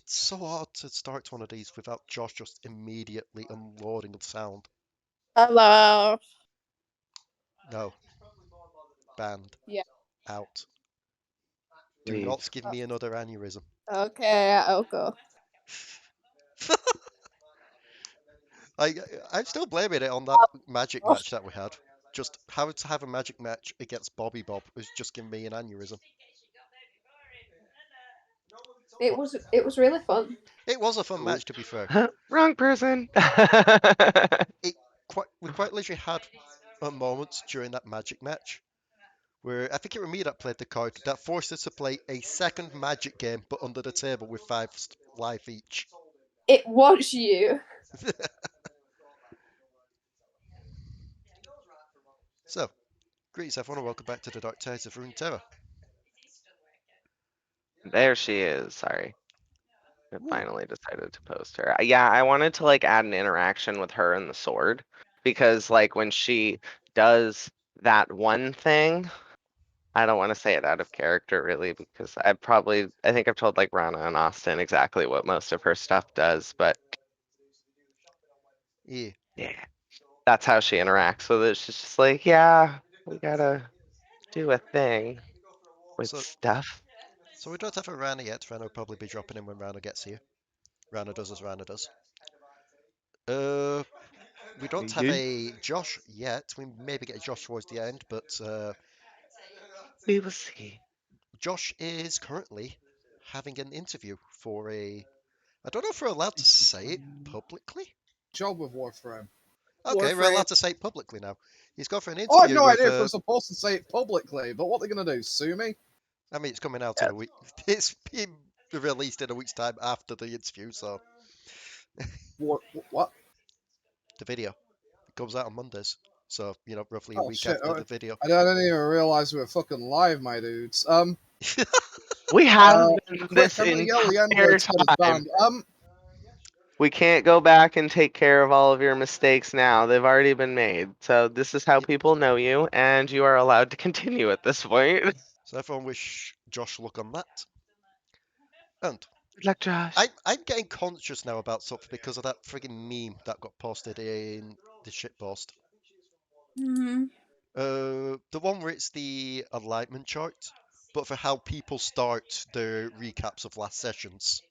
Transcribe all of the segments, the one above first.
It's so hard to start one of these without Josh just immediately unloading the sound. Hello. No. Banned. Yeah. Out. Do Leave. not give me another aneurysm. Okay, I'll go. I'm still blaming it on that magic match that we had. Just having to have a magic match against Bobby Bob was just giving me an aneurysm. It was really fun. It was a fun match, to be fair. Wrong person. We quite literally had moments during that magic match where I think it was me that played the card that forced us to play a second magic game, but under the table with 5 life each. It was you. So, greetings everyone and welcome back to the Dark Tides of Runeterra. There she is. Sorry. I finally decided to post her. Yeah, I wanted to like add an interaction with her and the sword because like when she does that one thing, I don't want to say it out of character really because I think I've told like Ranna and Austin exactly what most of her stuff does, but Yeah. That's how she interacts with it. She's just like, yeah, we gotta do a thing with stuff. So we don't have a Ranna yet. Ranna will probably be dropping in when Ranna gets here. Ranna does as Ranna does. We don't have a Josh yet. We maybe get a Josh towards the end, but We will see. Josh is currently having an interview for a. I don't know if we're allowed to say it publicly. Job with Warframe. Okay, we're Warframe. allowed to say it publicly now. He's gone for an Oh, I have interview no with. idea if we're supposed to say it publicly, but what they're gonna do? Sue me? I mean, it's coming out in a week. It's being released in a week's time after the interview, so What? the video comes out on Mondays. So roughly a Oh week shit! after the video. I didn't even realize we were fucking live, my dudes. We have been Quick, this I'm gonna yell the N entire word to get us time. banned. We can't go back and take care of all of your mistakes now. They've already been made. So this is how people know you, and you are allowed to continue at this point. So everyone wish Josh luck on that. And Good luck, Josh. I'm getting conscious now about something because of that frigging meme that got posted in the shitpost. Mm-hmm. The one where it's the alignment chart, but for how people start their recaps of last sessions.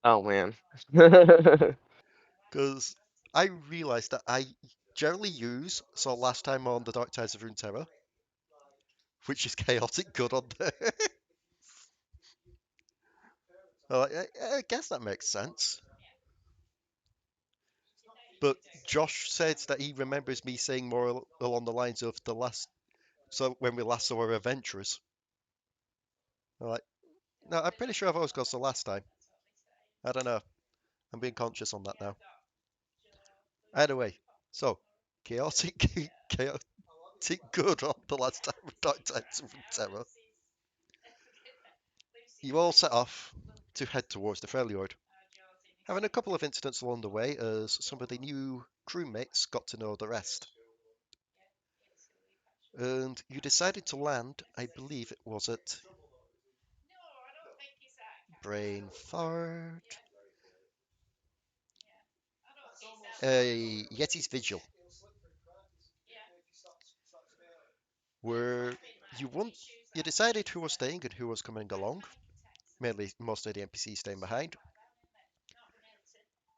Oh man. Because I realised that I generally use, so last time on the Dark Tides of Runeterra, which is chaotic good on there. I guess that makes sense. But Josh said that he remembers me saying more along the lines of the last, so when we last saw our adventurers. I'm like, no, I'm pretty sure I've always got the last time. I don't know. I'm being conscious on that now. Either way, so chaotic, chaotic good on the last time of Dark Tides of Runeterra. You all set off to head towards the Freljord, having a couple of incidents along the way as some of the new crewmates got to know the rest. And you decided to land, I believe it was at Brain Fart. Yeti's Vigil. Where you decided who was staying and who was coming along. Mainly most of the NPCs staying behind.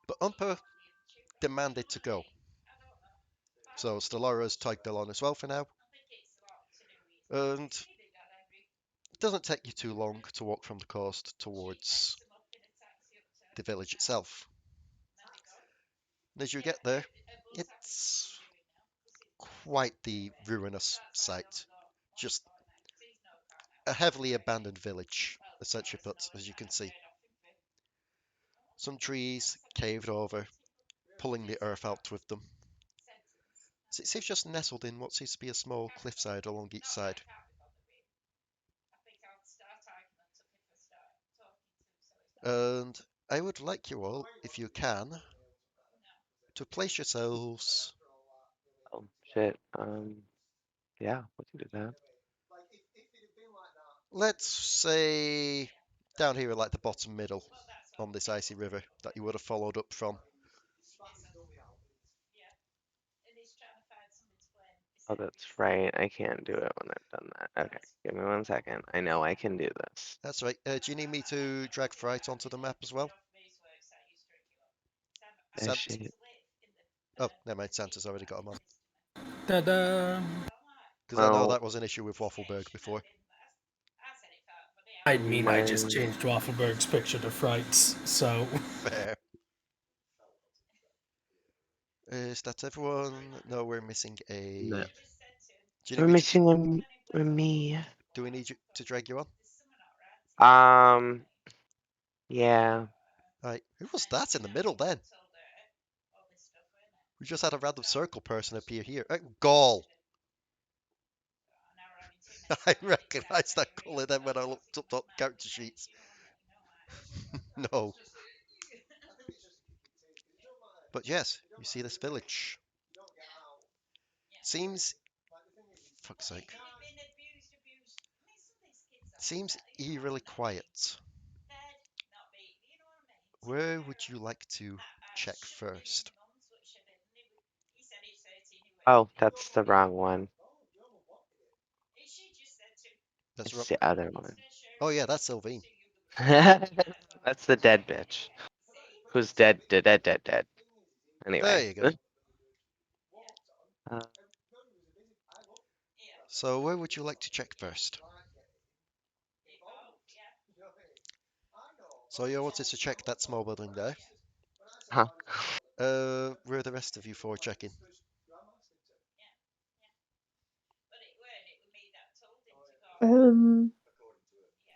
But Umpa demanded to go. So Stellaris tagged along as well for now. And it doesn't take you too long to walk from the coast towards the village itself. And as you get there, it's quite the ruinous sight. Just a heavily abandoned village, essentially put, as you can see. Some trees caved over, pulling the earth out with them. It seems just nestled in what seems to be a small cliffside along each side. And I would like you all, if you can, to place yourselves. Oh shit. Yeah, we can do that. Let's say down here at like the bottom middle. on this icy river that you would have followed up from. Oh, that's right. I can't do it when I've done that. Okay, give me 1 second. I know I can do this. That's right. Do you need me to drag Fright onto the map as well? Is Sant- she? oh, never mind. Santa's already got him on. Ta-da! Because I know Well, that was an issue with Waffleberg before. I mean, I just mine. changed Waffleberg's picture to Fright's, so... Fair. Is that everyone? No, we're missing a. No. Do you We're need me to? missing me. Do we need you to drag you on? Yeah. Right. Who was that in the middle then? We just had a random circle person appear here. Gaul. I recognised that colour then when I looked up the character sheets. No. But yes, you see this village. Seems. Fuck's sake. Seems eerily quiet. Where would you like to check first? Oh, that's the wrong one. That's It's the other one. Oh yeah, that's Sylvine. That's the dead bitch. Who's dead, dead. There Anyway. you go. Uh, So where would you like to check first? So you wanted to check that small building there. huh? Where are the rest of you for checking?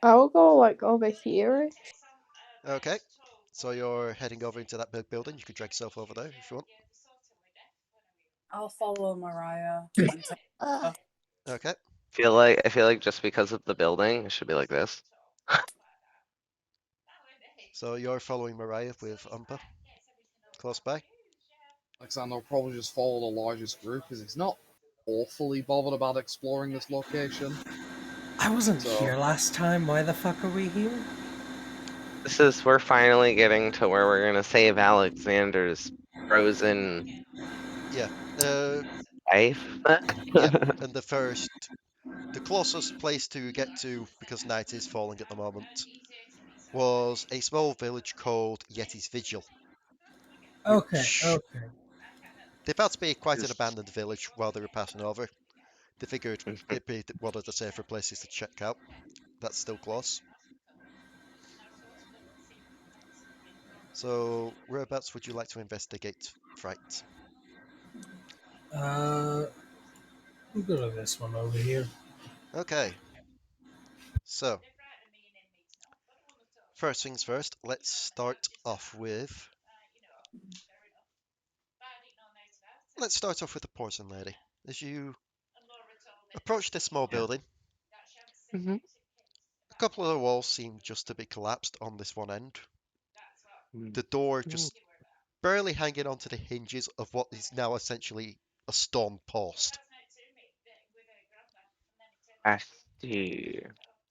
I'll go like over here. Okay. So you're heading over into that big building. You could drag yourself over there if you want. I'll follow Mariah. Okay. I feel like just because of the building, it should be like this. So you're following Mariah with Umpa close by. Alexander will probably just follow the largest group because he's not awfully bothered about exploring this location. I wasn't So- here last time, why the fuck are we here? We're finally getting to where we're gonna save Alexander's frozen Yeah. Uh, life. yeah. And the closest place to get to, because night is falling at the moment, was a small village called Yeti's Vigil, Okay, which okay. they found to be quite an Is- abandoned village while they were passing over. They figured it'd be one of the safer places to check out. That's still close. So, whereabouts would you like to investigate Fright? We'll go to this one over here. Okay, so first things first, let's start off with. Let's start off with the Poison Lady. As you approach this small Yeah. building, Mhm. a couple of the walls seem just to be collapsed on this one end. Mm. The door just barely hanging onto the hinges of what is now essentially a stone post. I see.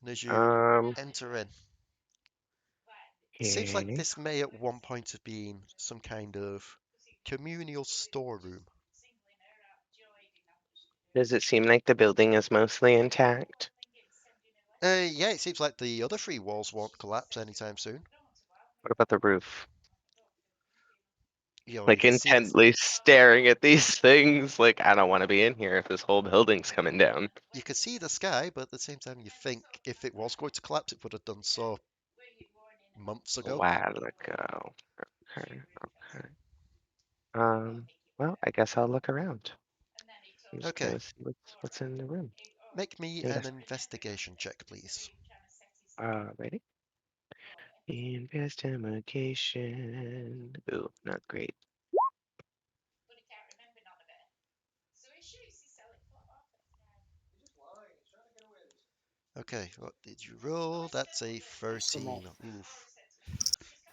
And as you Um. enter in, it seems like Okay. this may at one point have been some kind of communal storeroom. Does it seem like the building is mostly intact? Yeah, it seems like the other three walls won't collapse anytime soon. What about the roof? You know, you Like can see this, intently staring at these things. Like I don't want to be in here if this whole building's coming down. you can see the sky, but at the same time, you think if it was going to collapse, it would have done so months A ago. while ago. Okay. Okay. Well, I guess I'll look around. I'm just Okay, gonna see what's in the room. make me Yeah. an investigation check, please. Ready? Investigation. Ooh, not great. Okay, what did you roll? That's a 13. Oof.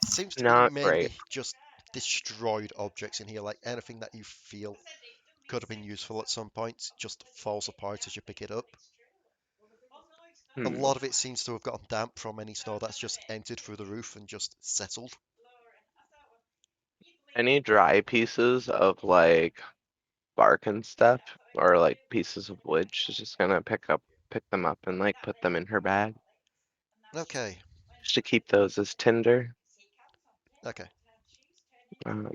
Seems to be Not mainly great. just destroyed objects in here, like anything that you feel could have been useful at some point just falls apart as you pick it up. A lot of it seems to have gotten damp from any snow that's just entered through the roof and just settled. Any dry pieces of like bark and stuff, or like pieces of wood, she's just gonna pick them up and like put them in her bag, Okay, just to keep those as tinder. okay. Um,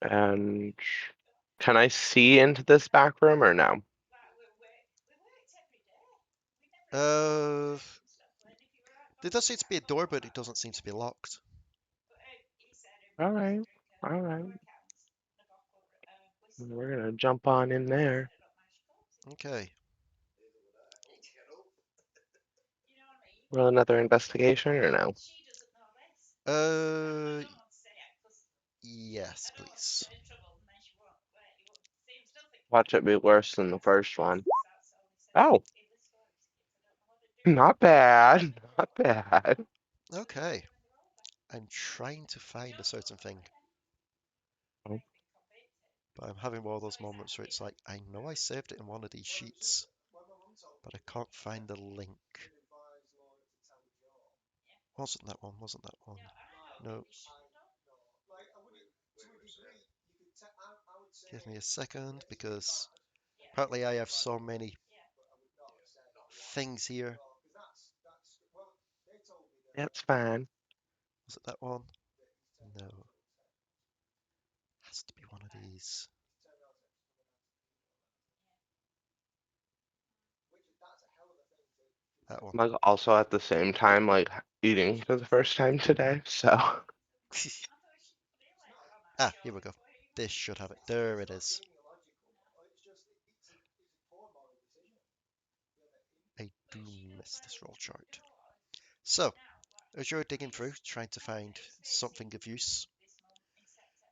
and can I see into this back room or no? Uh, there does seem to be a door, but it doesn't seem to be locked. All right, all right. We're gonna jump on in there. Okay. Roll another investigation or no? Uh, yes, please. Watch it be worse than the first one. Oh, not bad, not bad. Okay. I'm trying to find a certain thing, Oh, but I'm having one of those moments where it's like, I know I saved it in one of these sheets, but I can't find the link. Wasn't that one? Wasn't that one? No. Give me a second, because apparently I have so many things here. that's fine. Was it that one? No. Has to be one of these. That one. I'm like also at the same time like eating for the first time today, so Ah, here we go. This should have it. There it is. I do miss this roll chart. So, as you're digging through, trying to find something of use,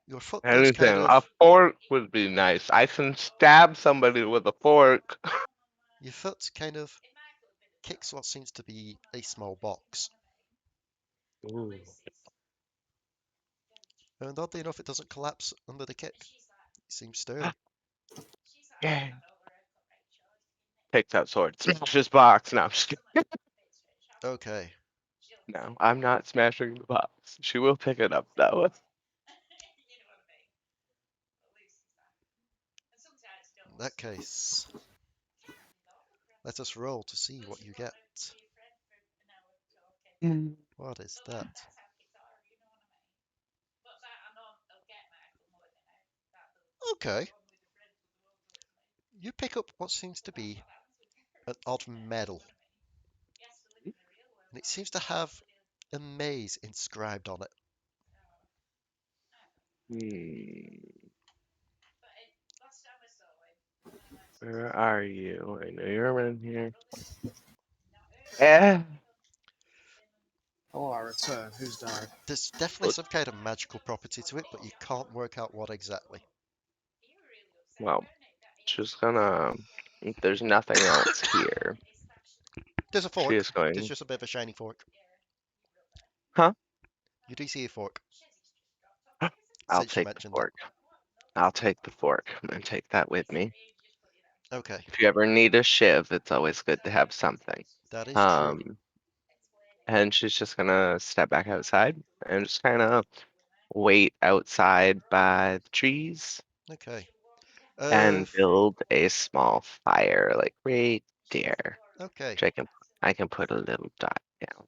your foot does kind anything. A of, fork would be nice. I can stab somebody with a fork. your foot kind of kicks what seems to be a small box. Ooh. And oddly enough, it doesn't collapse under the kick. It seems sturdy. Yeah. Takes out sword. Smashes box. No, I'm just kidding. Okay. No, I'm not smashing the box. She will pick it up though. In that case, let us roll to see what you get. What is that? Okay. You pick up what seems to be an odd medal. And it seems to have a maze inscribed on it. Where are you? I know you're around here. Eh. Oh, I return. Who's died? There's definitely some kind of magical property to it, but you can't work out what exactly. Well, just gonna. If there's nothing else here, There's a she fork. is There's going. just a bit of a shiny fork. Huh? You do see a fork, I'll since you take the mentioned that. fork. I'll take the fork and take that with me. Okay, If you ever need a shiv, it's always good to have something. that is true. Um, and she's just gonna step back outside and just kind of wait outside by the trees Okay. and build a small fire, like right there. Okay. Which I can put a little dot down.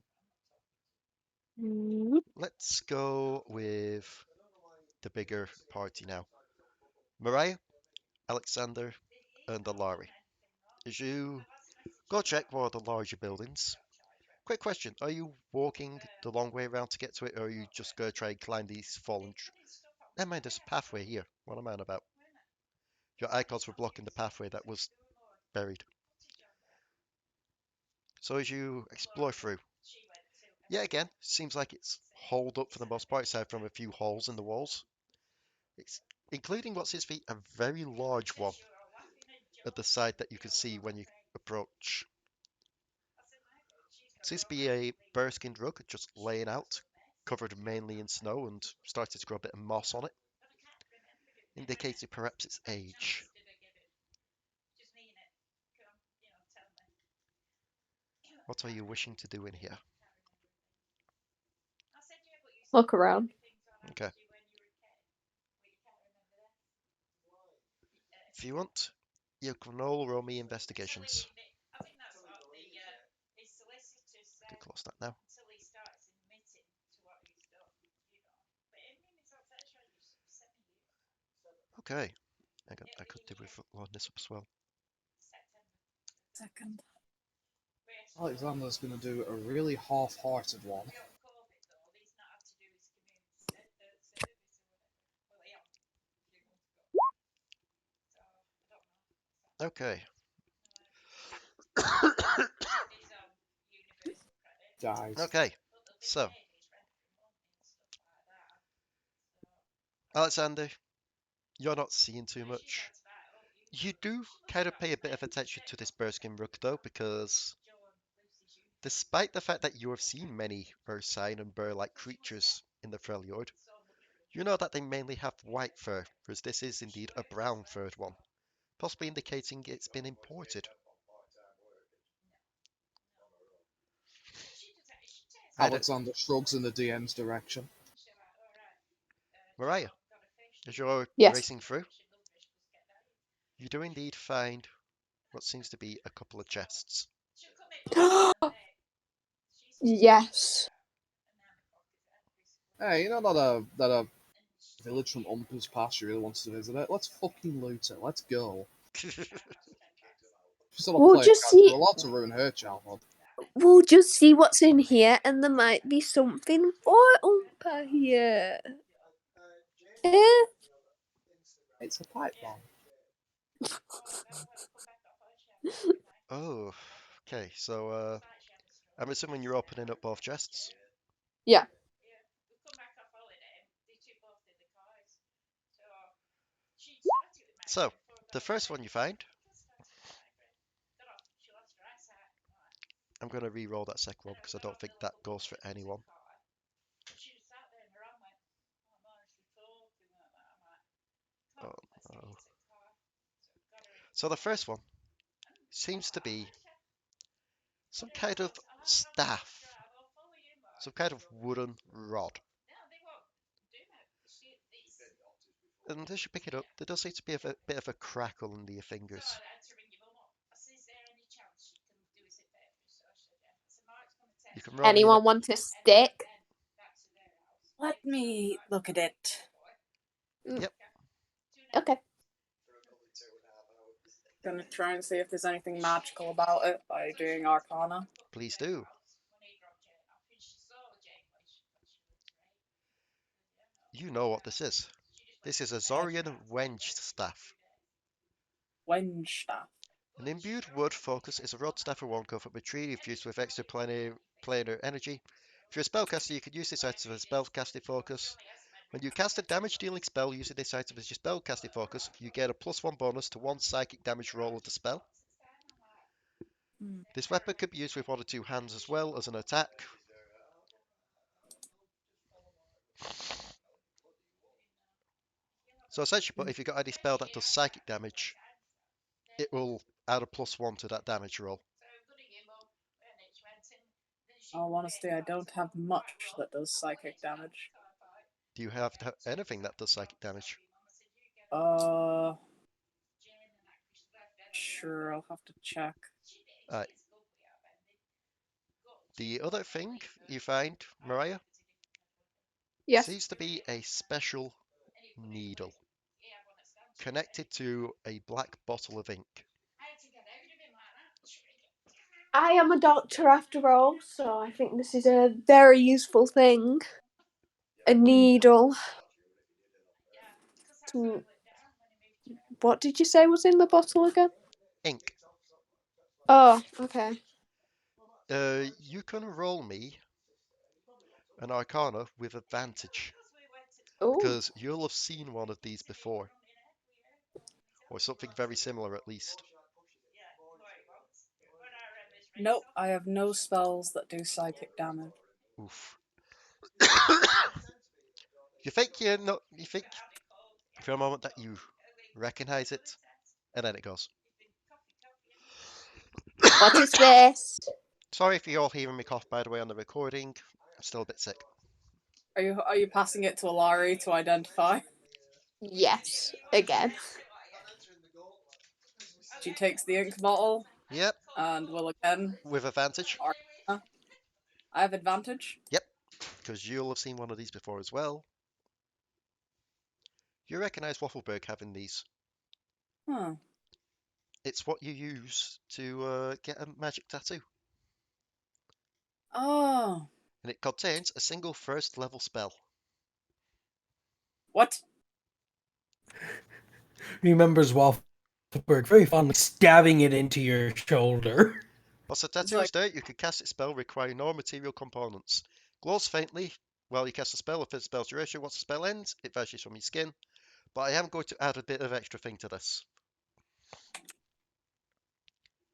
Let's go with the bigger party now. Mariah, Alekxander, and Alari. As you go check one of the larger buildings. Quick question: are you walking the long way around to get to it, or are you just gonna try and climb these fallen? Never mind, there's a pathway here. What am I on about? Your icons were blocking the pathway that was buried. So as you explore through, yeah, again, seems like it's holed up for the most part, aside from a few holes in the walls. It's including what seems to be a very large one at the side that you can see when you approach. It seems to be a bearskinned rug just laying out, covered mainly in snow and started to grow a bit of moss on it, indicating perhaps its age. What are you wishing to do in here? Look around. Okay. If you want, you can all roll me investigations. I can close that now. Okay. I could do with loading this up as well. Second. Alexander's going to do a really half-hearted one. Okay. Guys. Okay. So, Alexander, you're not seeing too much. You do kind of pay a bit of attention to this bearskin rug, though, because despite the fact that you have seen many ursine and bear-like creatures in the Freljord, you know that they mainly have white fur, whereas this is indeed a brown-furred one, possibly indicating it's been imported. Alexander shrugs in the DM's direction. Mariah, as you're Yes. racing through, you do indeed find what seems to be a couple of chests. Yes. Hey, you know that a village from Umpa's past really wants to visit it? Let's fucking loot it. Let's go. She's not a We'll player just character. see. We're allowed to ruin her childhood. We'll just see what's in here, and there might be something for Umpa here. Eh? It's a pipe bomb. Oh, okay, so I'm assuming you're opening up both chests? Yeah. So, the first one you find, I'm going to re-roll that second one because I don't think that goes for anyone. Oh, no. So the first one seems to be some kind of staff, some kind of wooden rod. And as you pick it up, there does seem to be a bit of a crackle under your fingers. You can roll me Anyone want a stick? Let me look at it. Yep. Okay. Gonna try and see if there's anything magical about it by doing Arcana. Please do. You know what this is. This is a Zorian Wenge staff. Wenge staff. An imbued wood focus is a rod staff or one cut from a tree infused with extra planar energy. If you're a spellcaster, you can use this item as a spellcasting focus. When you cast a damage-dealing spell using this item as your spellcasting focus, you get a +1 bonus to one psychic damage roll of the spell. This weapon could be used with one or two hands as well as an attack. So essentially, but if you've got any spell that does psychic damage, it will add a +1 to that damage roll. All honesty, I don't have much that does psychic damage. Do you have anything that does psychic damage? Sure, I'll have to check. The other thing you find, Mariah, Yes. seems to be a special needle connected to a black bottle of ink. I am a doctor after all, so I think this is a very useful thing. A needle. What did you say was in the bottle again? Ink. Oh, okay. You can roll me an Arcana with advantage. Ooh. Because you'll have seen one of these before. Or something very similar at least. Nope, I have no spells that do psychic damage. Oof. You think you think for a moment that you recognize it, and then it goes. What is this? Sorry if you're all hearing me cough, by the way, on the recording. I'm still a bit sick. Are you passing it to Alari to identify? Yes, again. She takes the ink bottle Yep, and will again. with advantage. I have advantage. Yep, because you'll have seen one of these before as well. You recognise Waffleberg having these. Huh. It's what you use to get a magic tattoo. Oh. And it contains a single first level spell. What? Remembers Waffleberg very fondly stabbing it into your shoulder. Once the tattoo is there, you can cast its spell requiring no material components. Glows faintly while you cast a spell. If the spell's duration, once the spell ends, it vanishes from your skin. But I am going to add a bit of extra thing to this.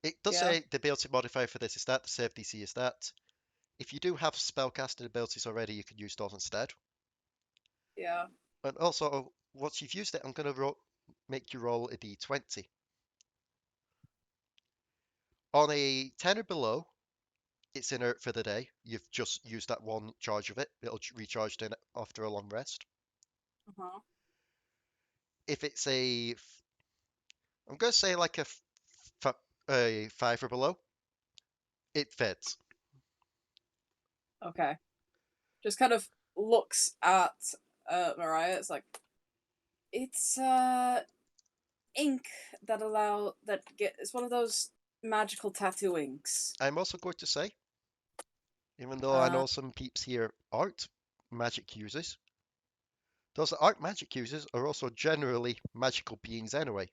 It does Yeah. say the ability modifier for this is that, the save DC is that. If you do have spellcasting abilities already, you can use those instead. Yeah. And also, once you've used it, I'm going to make you roll a d20. On a 10 or below, it's inert for the day. You've just used that one charge of it. It'll recharge in after a long rest. Uh-huh. If it's I'm going to say like a 5 or below, it fits. Okay. Just kind of looks at Mariah. It's like it's ink it's one of those magical tattoo inks. I'm also going to say, even though I Uh, know some peeps here aren't magic users, those that aren't magic users are also generally magical beings anyway,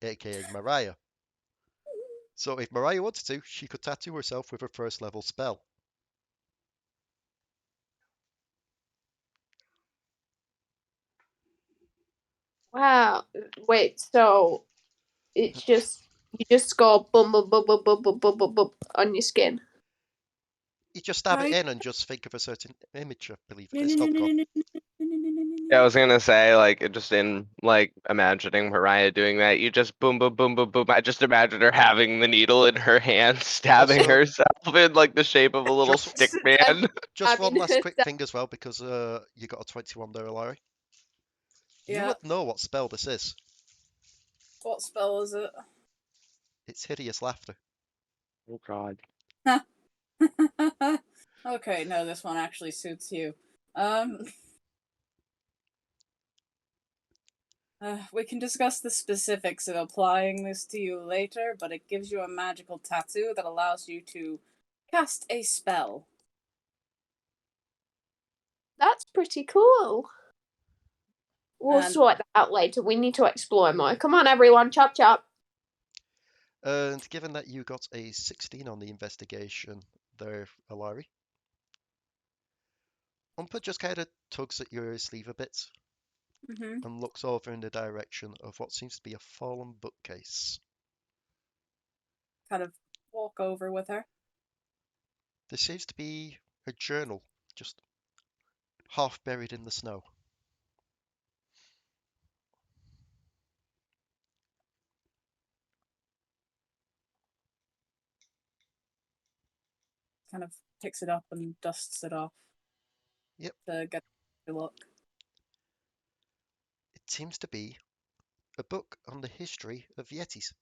aka Mariah. So if Mariah wanted to, she could tattoo herself with her first level spell. Wow. Wait, so it's just you just go bum bum bum bum bum bum bum bum, bum on your skin. You just stab it right? in and just think of a certain image, I believe No, it no, is. no, Oh no, god. no, no, no, no, no, no, no, Yeah, I no. was gonna say, like, just in like imagining Mariah doing that, you just boom, boom, boom, boom, boom. I just imagine her having the needle in her hand, stabbing Also, herself in like the shape of a little just stick man. just one Stabbing last quick herself. thing as well, because you got a 21 there, Alari. You Yeah. would know what spell this is. What spell is it? It's Hideous Laughter. Oh god. Okay, no, this one actually suits you. We can discuss the specifics of applying this to you later, but it gives you a magical tattoo that allows you to cast a spell. That's pretty cool. We'll And sort that out later. We need to explore more. Come on, everyone, chop chop. And given that you got a 16 on the investigation there, Alari, Umpa just kind of tugs at your sleeve a bit and looks over in the direction of what seems to be a fallen bookcase. kind of walk over with her. There seems to be a journal just half buried in the snow. Kind of picks it up and dusts it off. Yep. To get a look. It seems to be a book on the history of Yetis.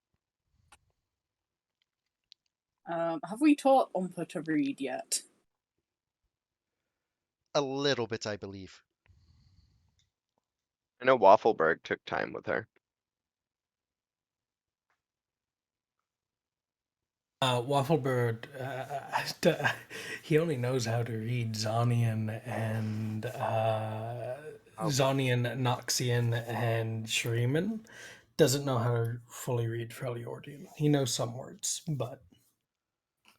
Have we taught Umpa to read yet? A little bit, I believe. I know Waffleberg took time with her. Wafflebird, he only knows how to read Zonian and Zonian, Noxian, and Shuriman. Doesn't know how to fully read Freljordian. He knows some words, but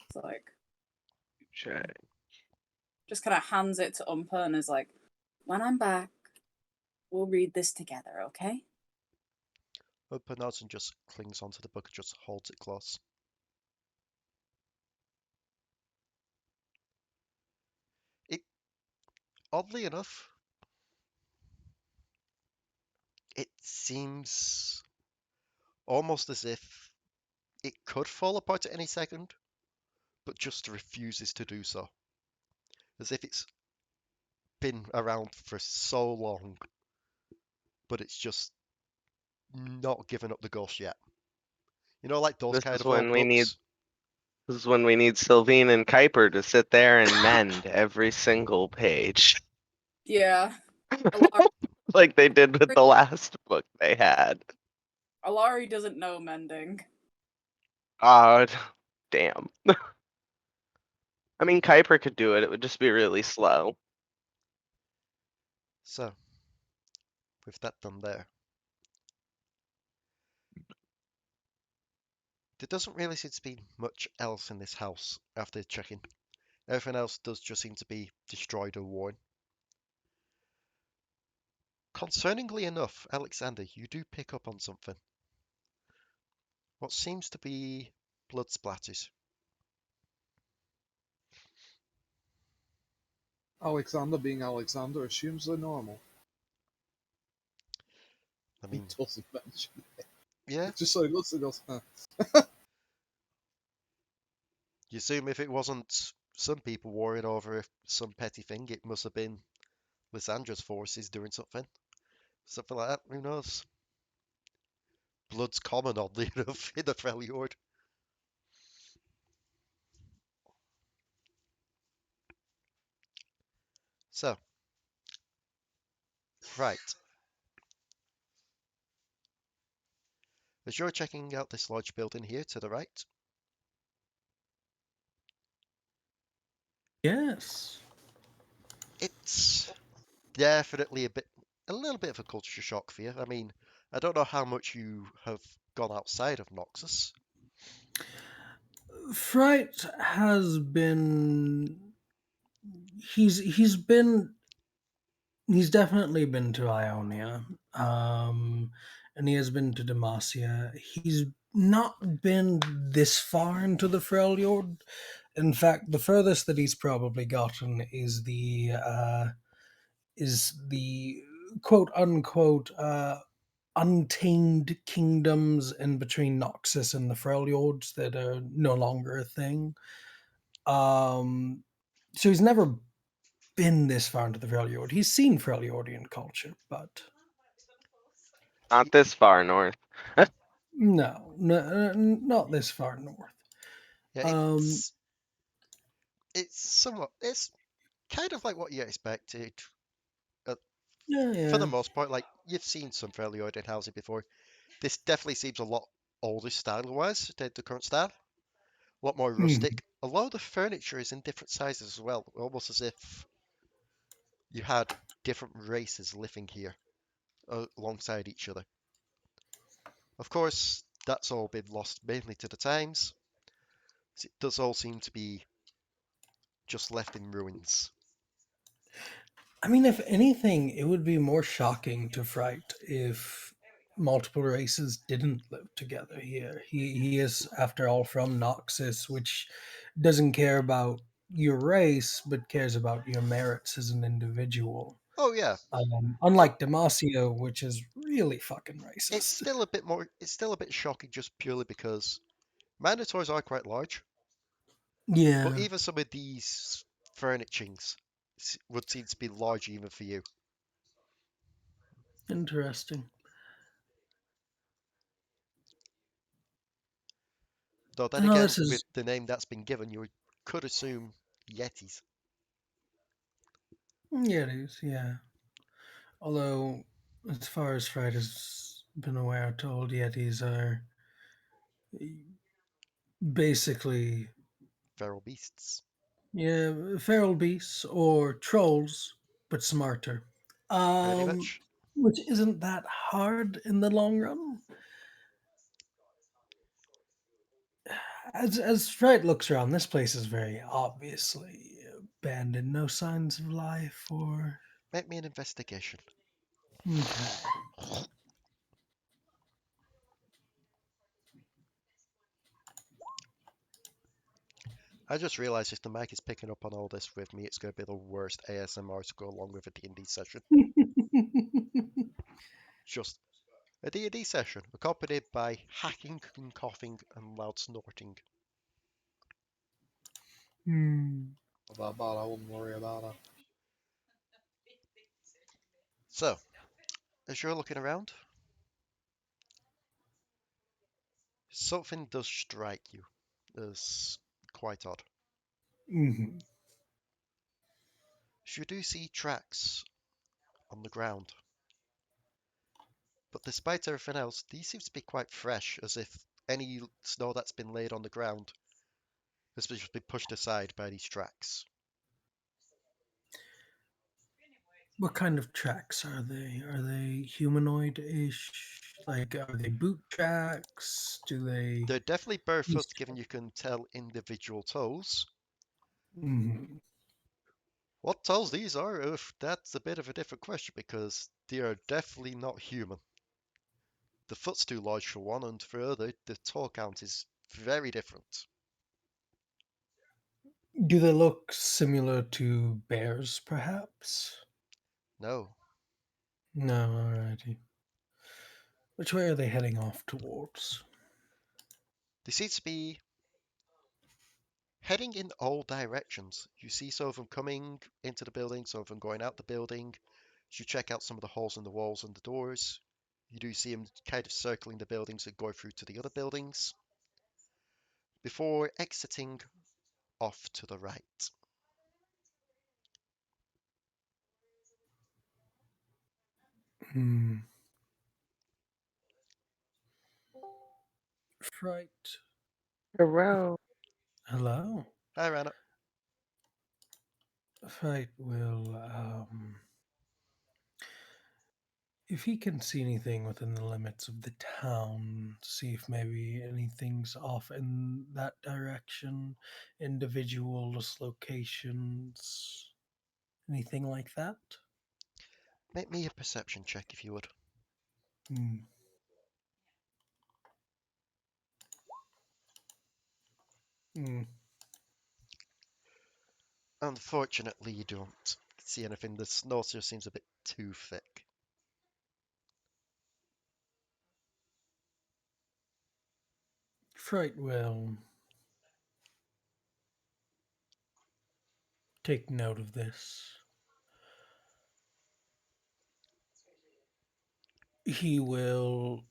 It's like Check. just kind of hands it to Umpa and is like, "When I'm back, we'll read this together, okay?" Umpa nods and just clings onto the book and just holds it close. It, oddly enough, it seems almost as if it could fall apart at any second, but just refuses to do so. As if it's been around for so long, but it's just not given up the ghost yet. You know, like those This kind is of old when we need books? this is when we need Sylvine and Kuiper to sit there and mend every single page. Yeah. Alari, Like they did with the last book they had. Alari doesn't know mending. God damn. I mean Kuiper could do it, it would just be really slow. So, with that done there, there doesn't really seem to be much else in this house after checking. Everything else does just seem to be destroyed or worn. Concerningly enough, Alekxander, you do pick up on something. What seems to be blood splatters. Alexander, being Alexander, assumes they're normal. I He mean, doesn't mention it. yeah, Just so he looks and goes, huh. you assume if it wasn't some people worrying over some petty thing, it must have been Lysandra's forces doing something. Something like that, who knows? Blood's common, oddly enough, in the Freljord. So, right. As you're checking out this large building here to the right, Yes. it's definitely a little bit of a culture shock for you. I mean, I don't know how much you have gone outside of Noxus. Fright has been. He's been. He's definitely been to Ionia, and he has been to Demacia. He's not been this far into the Freljord. In fact, the furthest that he's probably gotten is the quote unquote untamed kingdoms in between Noxus and the Freljords that are no longer a thing. Um, so he's never been this far into the Freljord. He's seen Freljordian culture, but Not this far north. no, not this far north. Yeah, Um, it's kind of like what you expected. Uh, yeah, for the yeah. most part, like you've seen some Freljord housing before. This definitely seems a lot older style-wise than the current style. A lot more Mhm. rustic. A lot of the furniture is in different sizes as well, almost as if you had different races living here alongside each other. Of course, that's all been lost mainly to the times. It does all seem to be just left in ruins. I mean, if anything, it would be more shocking to Fright if multiple races didn't live together here. He is, after all, from Noxus, which doesn't care about your race, but cares about your merits as an individual. Oh yeah, it, Unlike Demacia, which is really fucking racist. it's still a bit shocking just purely because Minotaurs are quite large, but Yeah, even some of these furnishings would seem to be large even for you. interesting. Though then No, again, this with is the name that's been given, you could assume Yetis. yeah, it is. Yeah, although as far as Fright has been aware, told Yetis are basically Feral beasts. yeah feral beasts or trolls, but smarter. Pretty Um, much. which isn't that hard in the long run. As Fright looks around, this place is very obviously abandoned. No signs of life or Make me an investigation. okay. I just realised if the mic is picking up on all this with me, it's going to be the worst ASMR to go along with a D&D session. Just a D&D session, accompanied by hacking and coughing and loud snorting. Not that bad, I wouldn't worry about it. So, as you're looking around, something does strike you as quite odd. Mm-hmm. You do see tracks on the ground, but despite everything else, these seem to be quite fresh, as if any snow that's been laid on the ground has just been pushed aside by these tracks. What kind of tracks are they? Are they humanoid-ish? Like, are they boot tracks? Do they? They're definitely barefoot, given you can tell individual toes. Mhm. What toes these are, that's a bit of a different question, because they are definitely not human. The foot's too large for one, and for other, the toe count is very different. Do they look similar to bears, perhaps? No, No, alrighty. Which way are they heading off towards? they seem to be heading in all directions. You see some of them coming into the building, some of them going out the building. As you check out some of the holes in the walls and the doors, you do see them kind of circling the buildings and going through to the other buildings before exiting off to the right. Hmm. Fright. Hero. Hello. Hi, Ranna. Fright will, if he can see anything within the limits of the town, see if maybe anything's off in that direction, individual locations, anything like that. Make me a perception check if you would. Hmm. Hmm. Unfortunately, you don't see anything. The snow just seems a bit too thick. Fright will take note of this. He will.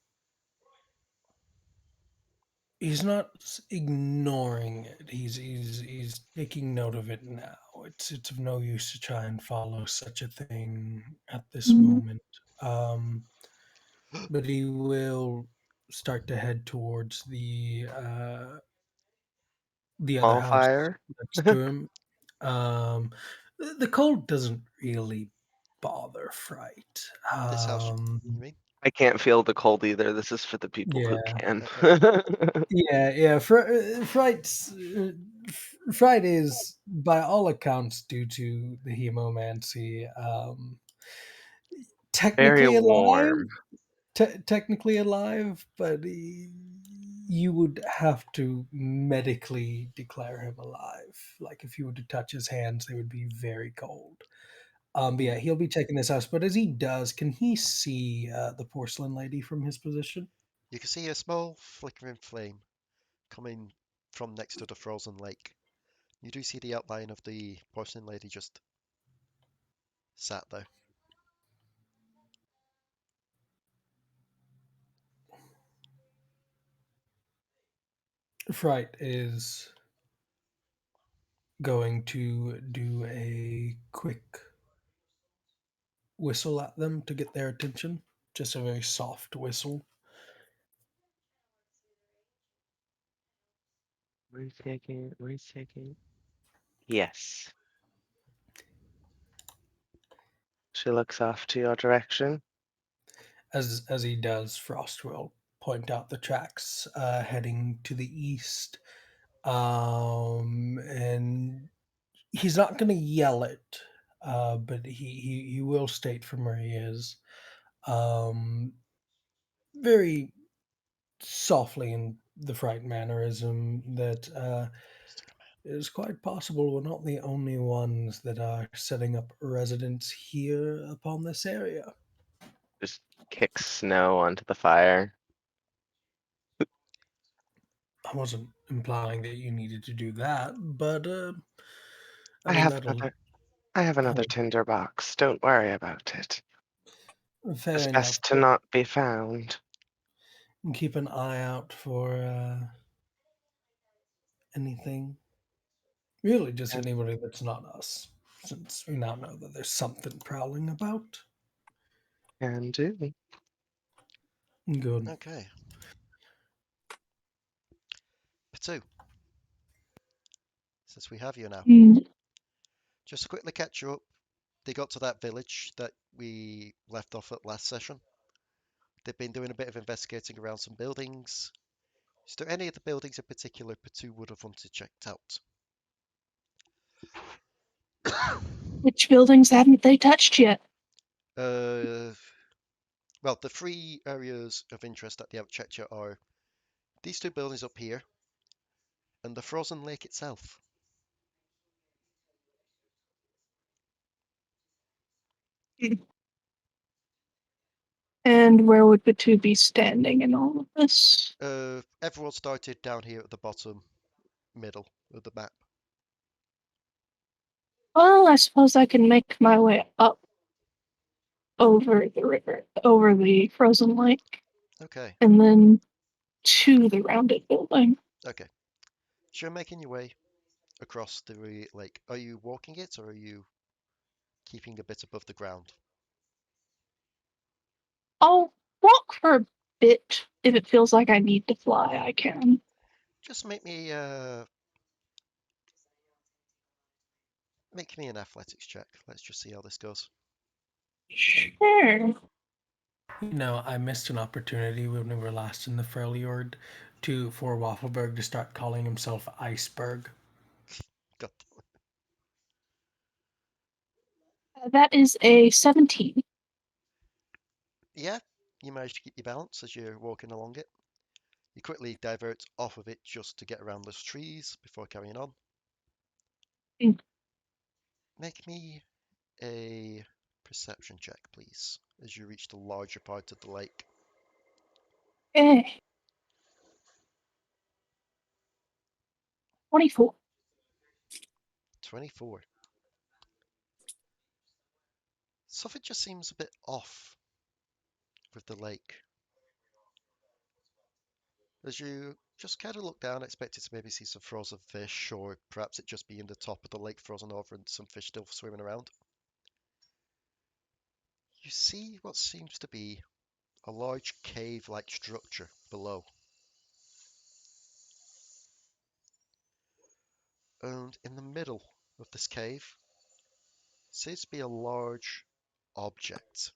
He's not ignoring it. He's taking note of it now. It's of no use to try and follow such a thing at this moment. But he will start to head towards the other Small house fire. next to him. Um, the cold doesn't really bother Fright. This house, you mean? I can't feel the cold either. This is for the people who Yeah, can. yeah. Fright's Fright is, by all accounts, due to the hemomancy, Very technically alive. warm. Technically alive, but you would have to medically declare him alive. Like if you were to touch his hands, they would be very cold. But yeah, he'll be checking this house. But as he does, can he see the porcelain lady from his position? You can see a small flickering flame coming from next to the frozen lake. You do see the outline of the porcelain lady just sat there. Fright is going to do a quick whistle at them to get their attention. Just a very soft whistle. Wait a second. Wait a second. Yes. She looks off to your direction. As he does, Frost will point out the tracks heading to the east. And he's not going to yell it, but he will state from where he is, very softly in the Fright mannerism, that it is quite possible we're not the only ones that are setting up residence here upon this area. Just kicks snow onto the fire. I wasn't implying that you needed to do that, but I mean, have that'll another tinderbox. Don't worry about it. fair It's enough. best to not be found. Keep an eye out for anything. Really, just And- anybody that's not us, since we now know that there's something prowling about. Can do. Good. Okay. Potoo, since we have you now, just to quickly catch you up. They got to that village that we left off at last session. They've been doing a bit of investigating around some buildings. Is there any of the buildings in particular Potoo would have wanted checked out? Which buildings haven't they touched yet? Well, the three areas of interest at the Alekxander are these two buildings up here and the frozen lake itself. And where would the two be standing in all of this? Everyone started down here at the bottom middle of the map. Well, I suppose I can make my way up over the river, over the frozen lake, Okay, and then to the rounded building. okay. So you're making your way across the lake. Are you walking it or are you keeping a bit above the ground? I'll walk for a bit. If it feels like I need to fly, I can. Just make me an athletics check. Let's just see how this goes. Sure. I missed an opportunity when we were last in the Freljord for Waffleberg to start calling himself Iceberg. God. That is a 17. Yeah, you manage to keep your balance as you're walking along it. You quickly divert off of it just to get around those trees before carrying on. Mm. Make me a perception check, please, as you reach the larger part of the lake. Okay. 24. 24. Something just seems a bit off with the lake. As you just kind of look down, expected to maybe see some frozen fish, or perhaps it just being the top of the lake frozen over and some fish still swimming around. You see what seems to be a large cave-like structure below. And in the middle of this cave seems to be a large object.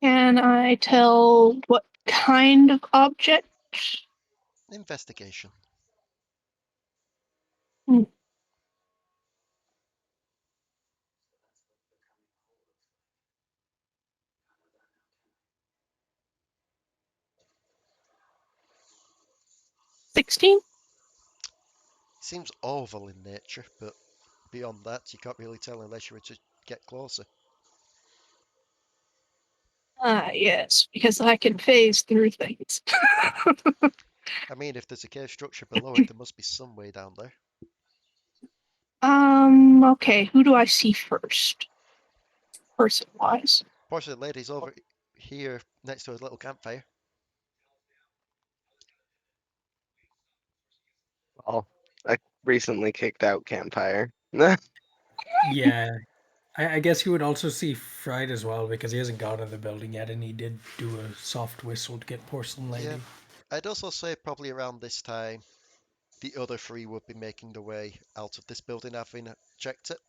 Can I tell what kind of object? Investigation. Hmm. 16? Seems oval in nature, but beyond that you can't really tell unless you were to get closer. Ah, yes, because I can phase through things. I mean, if there's a cave structure below it, there must be some way down there. Okay, who do I see first? Person-wise. Porcelain lady's over here next to a little campfire. Well, a recently kicked out campfire. Yeah, I guess you would also see Fright as well because he hasn't gone in the building yet, and he did do a soft whistle to get Porcelain Lady. Yeah. I'd also say probably around this time, the other three would be making their way out of this building having checked it.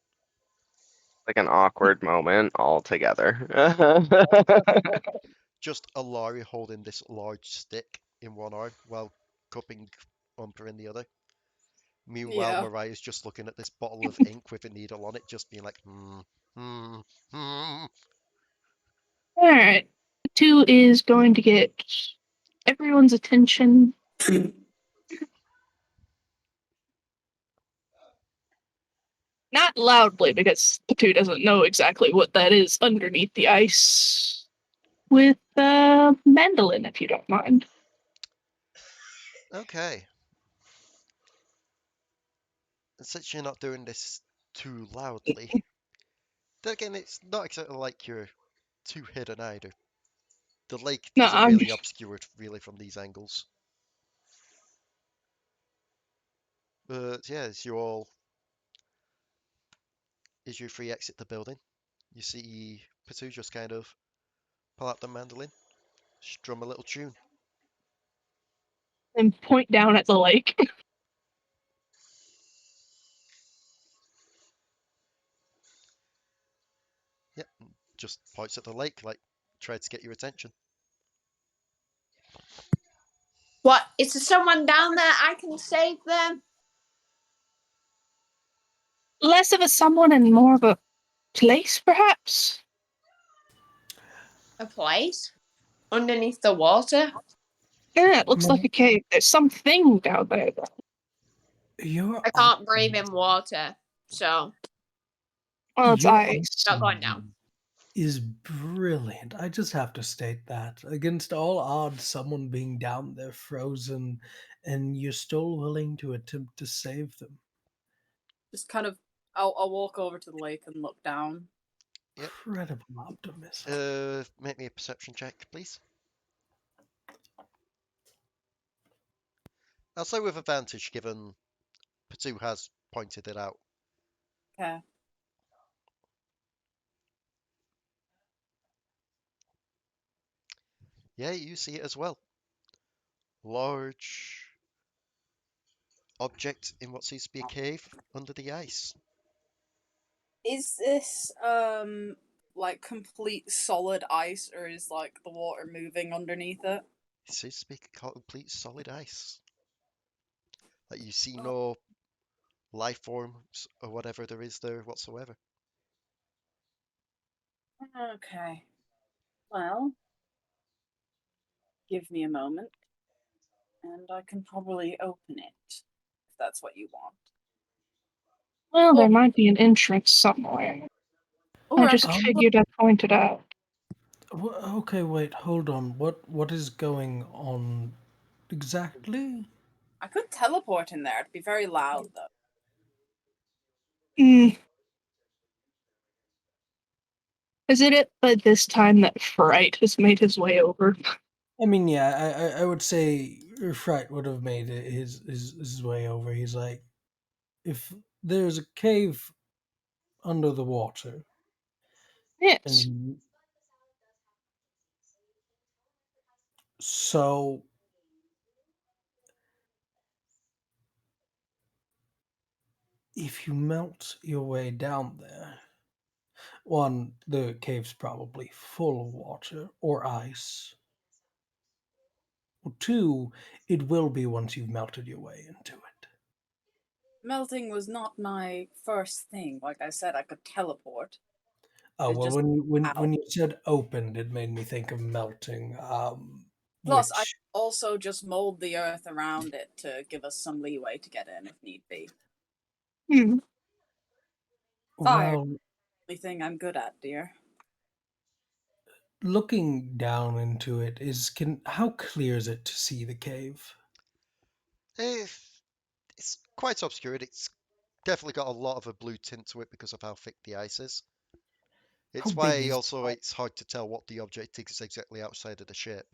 Like an awkward moment all together. Just Alari holding this large stick in one arm while cupping Umper in the other. Meanwhile, Yeah. Mariah's just looking at this bottle of ink with a needle on it, just being like, hmm. Alright. 2 is going to get everyone's attention. Not loudly, because Potoo doesn't know exactly what that is underneath the ice. With mandolin, if you don't mind. Okay. And since you're not doing this too loudly, then again, it's not exactly like you're too hidden either. The lake No, isn't I'm really just obscured really from these angles. But yeah, as you free exit the building, you see Potoo just kind of pull out the mandolin, strum a little tune. and point down at the lake. Yep, just points at the lake, like tries to get your attention. What? Is there someone down there? I can save them. Less of a someone and more of a place, perhaps? A place? Underneath the water? Yeah, it looks like a cave. There's something down there, though. Your I can't breathe in water, so Well, it's your ice. not going down. is brilliant. I just have to state that. Against all odds, someone being down there frozen, and you're still willing to attempt to save them. Just kind of, I'll walk over to the lake and look down. Yep. Incredible optimism. Make me a perception check, please. I'll say with advantage, given Potoo has pointed it out. Okay. Yeah, you see it as well. Large object in what seems to be a cave under the ice. Is this like complete solid ice, or is like the water moving underneath it? It seems to be complete solid ice. Like you see no life forms or whatever there is there whatsoever. Okay. Well, give me a moment, and I can probably open it, if that's what you want. Well, there might be an entrance somewhere. I Or I just could, figured I'd point it out. Okay, wait, hold on. What is going on exactly? I could teleport in there. It'd be very loud, though. Hmm. Is it by this time that Fright has made his way over? I mean, yeah, I would say Fright would have made his way over. He's like, if there's a cave under the water, and Yes. so if you melt your way down there, one, the cave's probably full of water or ice. Or two, it will be once you've melted your way into it. Melting was not my first thing. Like I said, I could teleport. Oh It well, just when you said opened, it made me think of melting. Plus, I Which also just mold the earth around it to give us some leeway to get in if need be. Hmm. Fire, well, only thing I'm good at, dear. looking down into it how clear is it to see the cave? It's quite obscured. It's definitely got a lot of a blue tint to it because of how thick the ice is. How It's big why is also it's hard to tell what the object is exactly outside of the ship.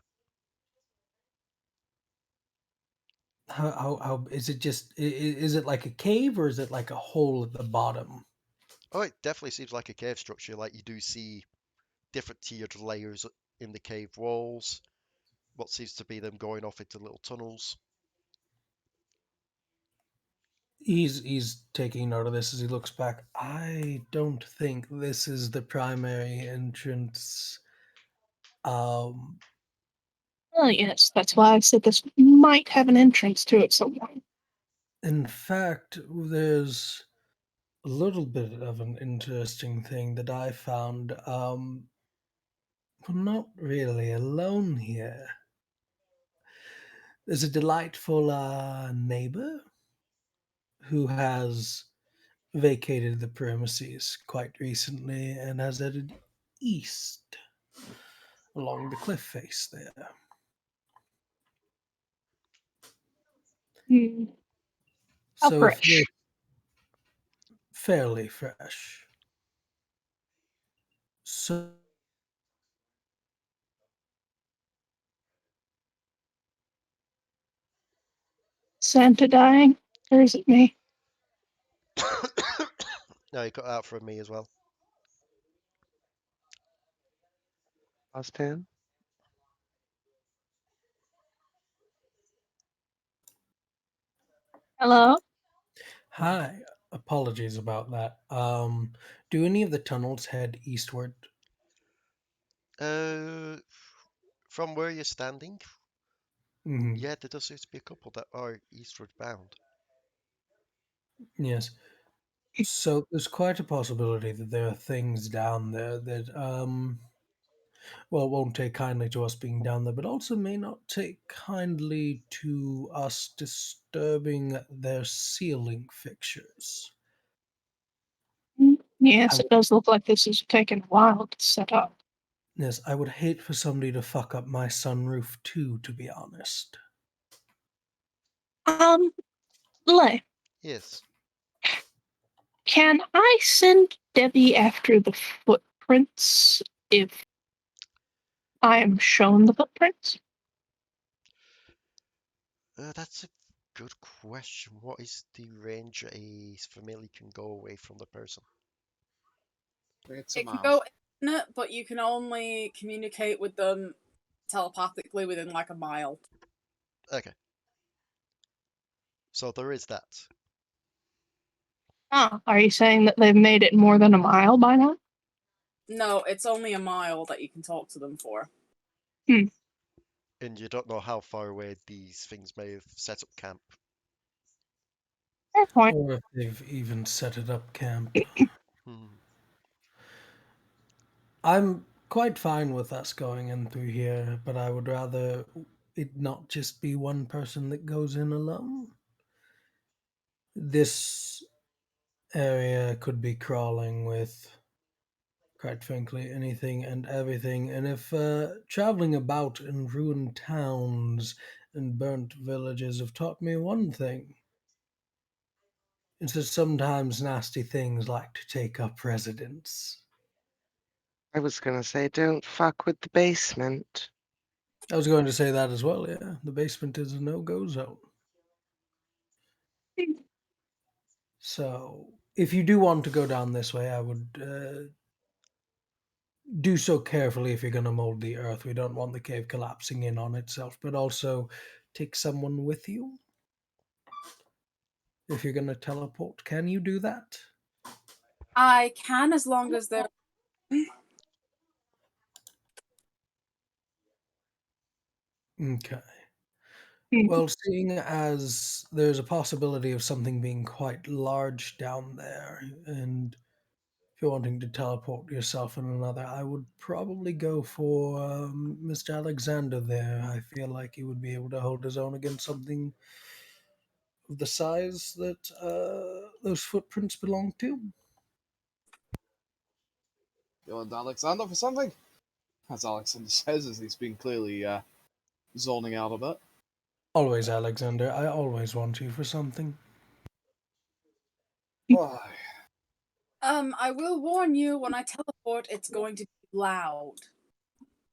how is it? Is it like a cave or is it like a hole at the bottom? Oh, it definitely seems like a cave structure. Like you do see different tiered layers in the cave walls. What seems to be them going off into little tunnels. He's taking note of this as he looks back. I don't think this is the primary entrance. Um, Well, yes, that's why I said this might have an entrance to it somewhere. in fact, there's a little bit of an interesting thing that I found. We're not really alone here. There's a delightful neighbor who has vacated the premises quite recently and has headed east along the cliff face there. Hmm. How So fresh? fairly fresh. So Santa dying? Or is it me? No, you got out from me as well. Austin? Hello? hi, apologies about that. Do any of the tunnels head eastward? From where you're standing, Mhm. yeah, there does seem to be a couple that are eastward bound. Yes. So there's quite a possibility that there are things down there that well, won't take kindly to us being down there, but also may not take kindly to us disturbing their ceiling fixtures. Yes, I, it does look like this is taking a while to set up. yes, I would hate for somebody to fuck up my sunroof too, to be honest. Lay, Yes. can I send Debbie after the footprints if I am shown the footprints? That's a good question. What is the range a familiar can go away from the person? It's a It can mile. go infinite, but you can only communicate with them telepathically within like a mile. Okay. So there is that. Ah, are you saying that they've made it more than a mile by now? No, it's only a mile that you can talk to them for. And you don't know how far away these things may have set up camp. Fair point. Or if they've even set it up camp. Hmm. I'm quite fine with us going in through here, but I would rather it not just be one person that goes in alone. This area could be crawling with, quite frankly, anything and everything. And if traveling about in ruined towns and burnt villages have taught me one thing, it's that sometimes nasty things like to take up residence. I was gonna say, don't fuck with the basement. I was going to say that as well, yeah. The basement is a no-go zone. So, if you do want to go down this way, I would do so carefully if you're going to mold the earth. We don't want the cave collapsing in on itself, but also take someone with you. If you're going to teleport, can you do that? I can, as long as they're. Okay. Well, seeing as there's a possibility of something being quite large down there, and if you're wanting to teleport yourself and another, I would probably go for Mr. Alexander there. I feel like he would be able to hold his own against something of the size that those footprints belong to. You want Alexander for something? As Alexander says, as he's been clearly zoning out a bit. Always, Alexander. I always want you for something. Why? I will warn you, when I teleport, it's going to be loud.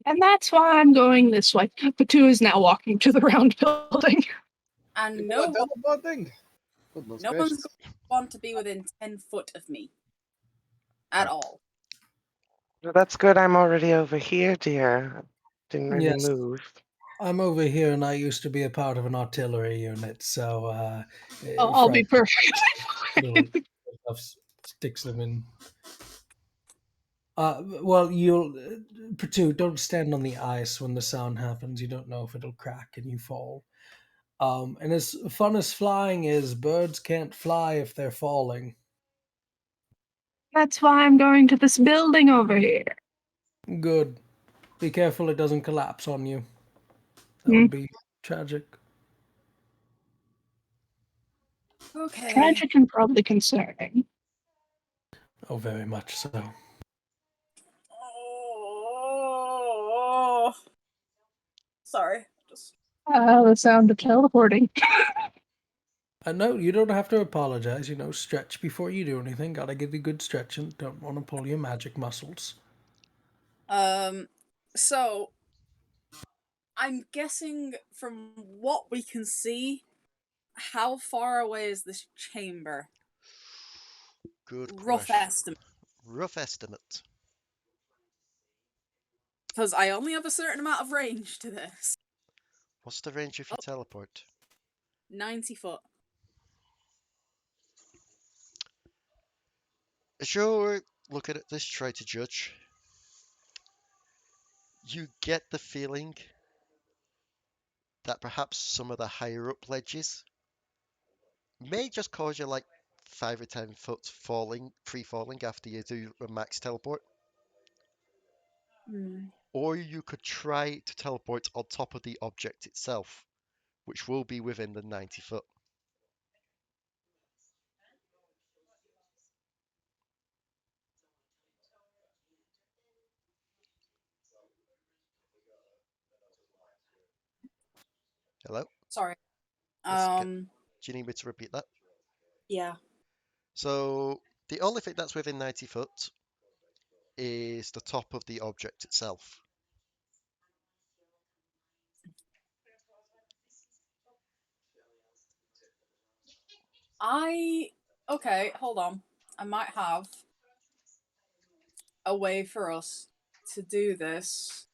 And that's why I'm going this way. Potoo is now walking to the round building. And You no got a one, teleporting? Goodness no one's gracious. going to want to be within 10 foot of me. At all. No, that's good. I'm already over here, dear. Didn't really Yes, move. I'm over here, and I used to be a part of an artillery unit, so I'll be Fright perfectly little fine. stuff sticks them in. Well, you'll Pursuit, don't stand on the ice when the sound happens. You don't know if it'll crack and you fall. And as fun as flying is, birds can't fly if they're falling. That's why I'm going to this building over here. Good. Be careful it doesn't collapse on you. That Hmm. would be tragic. Okay. Tragic and probably concerning. Oh, very much so. Oh. Sorry. Just. The sound of teleporting. No, you don't have to apologize. You know, stretch before you do anything. Gotta give you good stretching. Don't want to pull your magic muscles. So I'm guessing from what we can see, how far away is this chamber? Good Rough question. estimate. Rough estimate. Because I only have a certain amount of range to this. What's the range of your teleport? 90 foot. As you're looking at this, try to judge. You get the feeling that perhaps some of the higher up ledges may just cause you like 5 or 10 foot free falling after you do a max teleport. Or you could try to teleport on top of the object itself, which will be within the 90 foot. Hello? Sorry. Yes, do you need me to repeat that? Yeah. So the only thing that's within 90 foot is the top of the object itself. Okay, hold on. I might have a way for us to do this.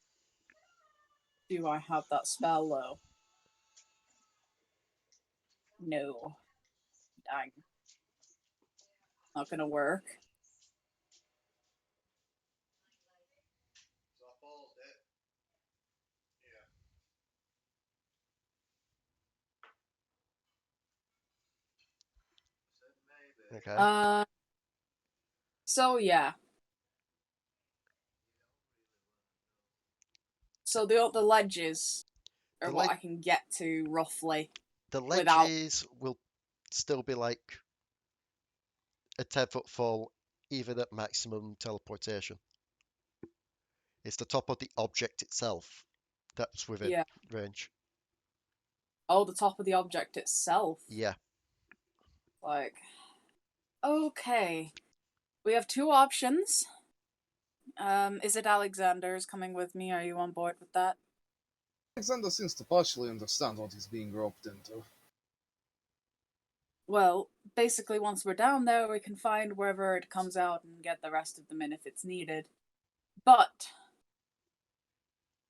Do I have that spell though? No. Dang. Not gonna work. Okay. So yeah. So the ledges are The what leg I can get to roughly the without. ledges will still be like a 10-foot fall, even at maximum teleportation. It's the top of the object itself that's within Yeah. range. Oh, the top of the object itself. Yeah. Like. Okay. We have two options. Is it Alexander's coming with me? Are you on board with that? Alexander seems to partially understand what he's being roped into. Well, basically, once we're down there, we can find wherever it comes out and get the rest of them in if it's needed. But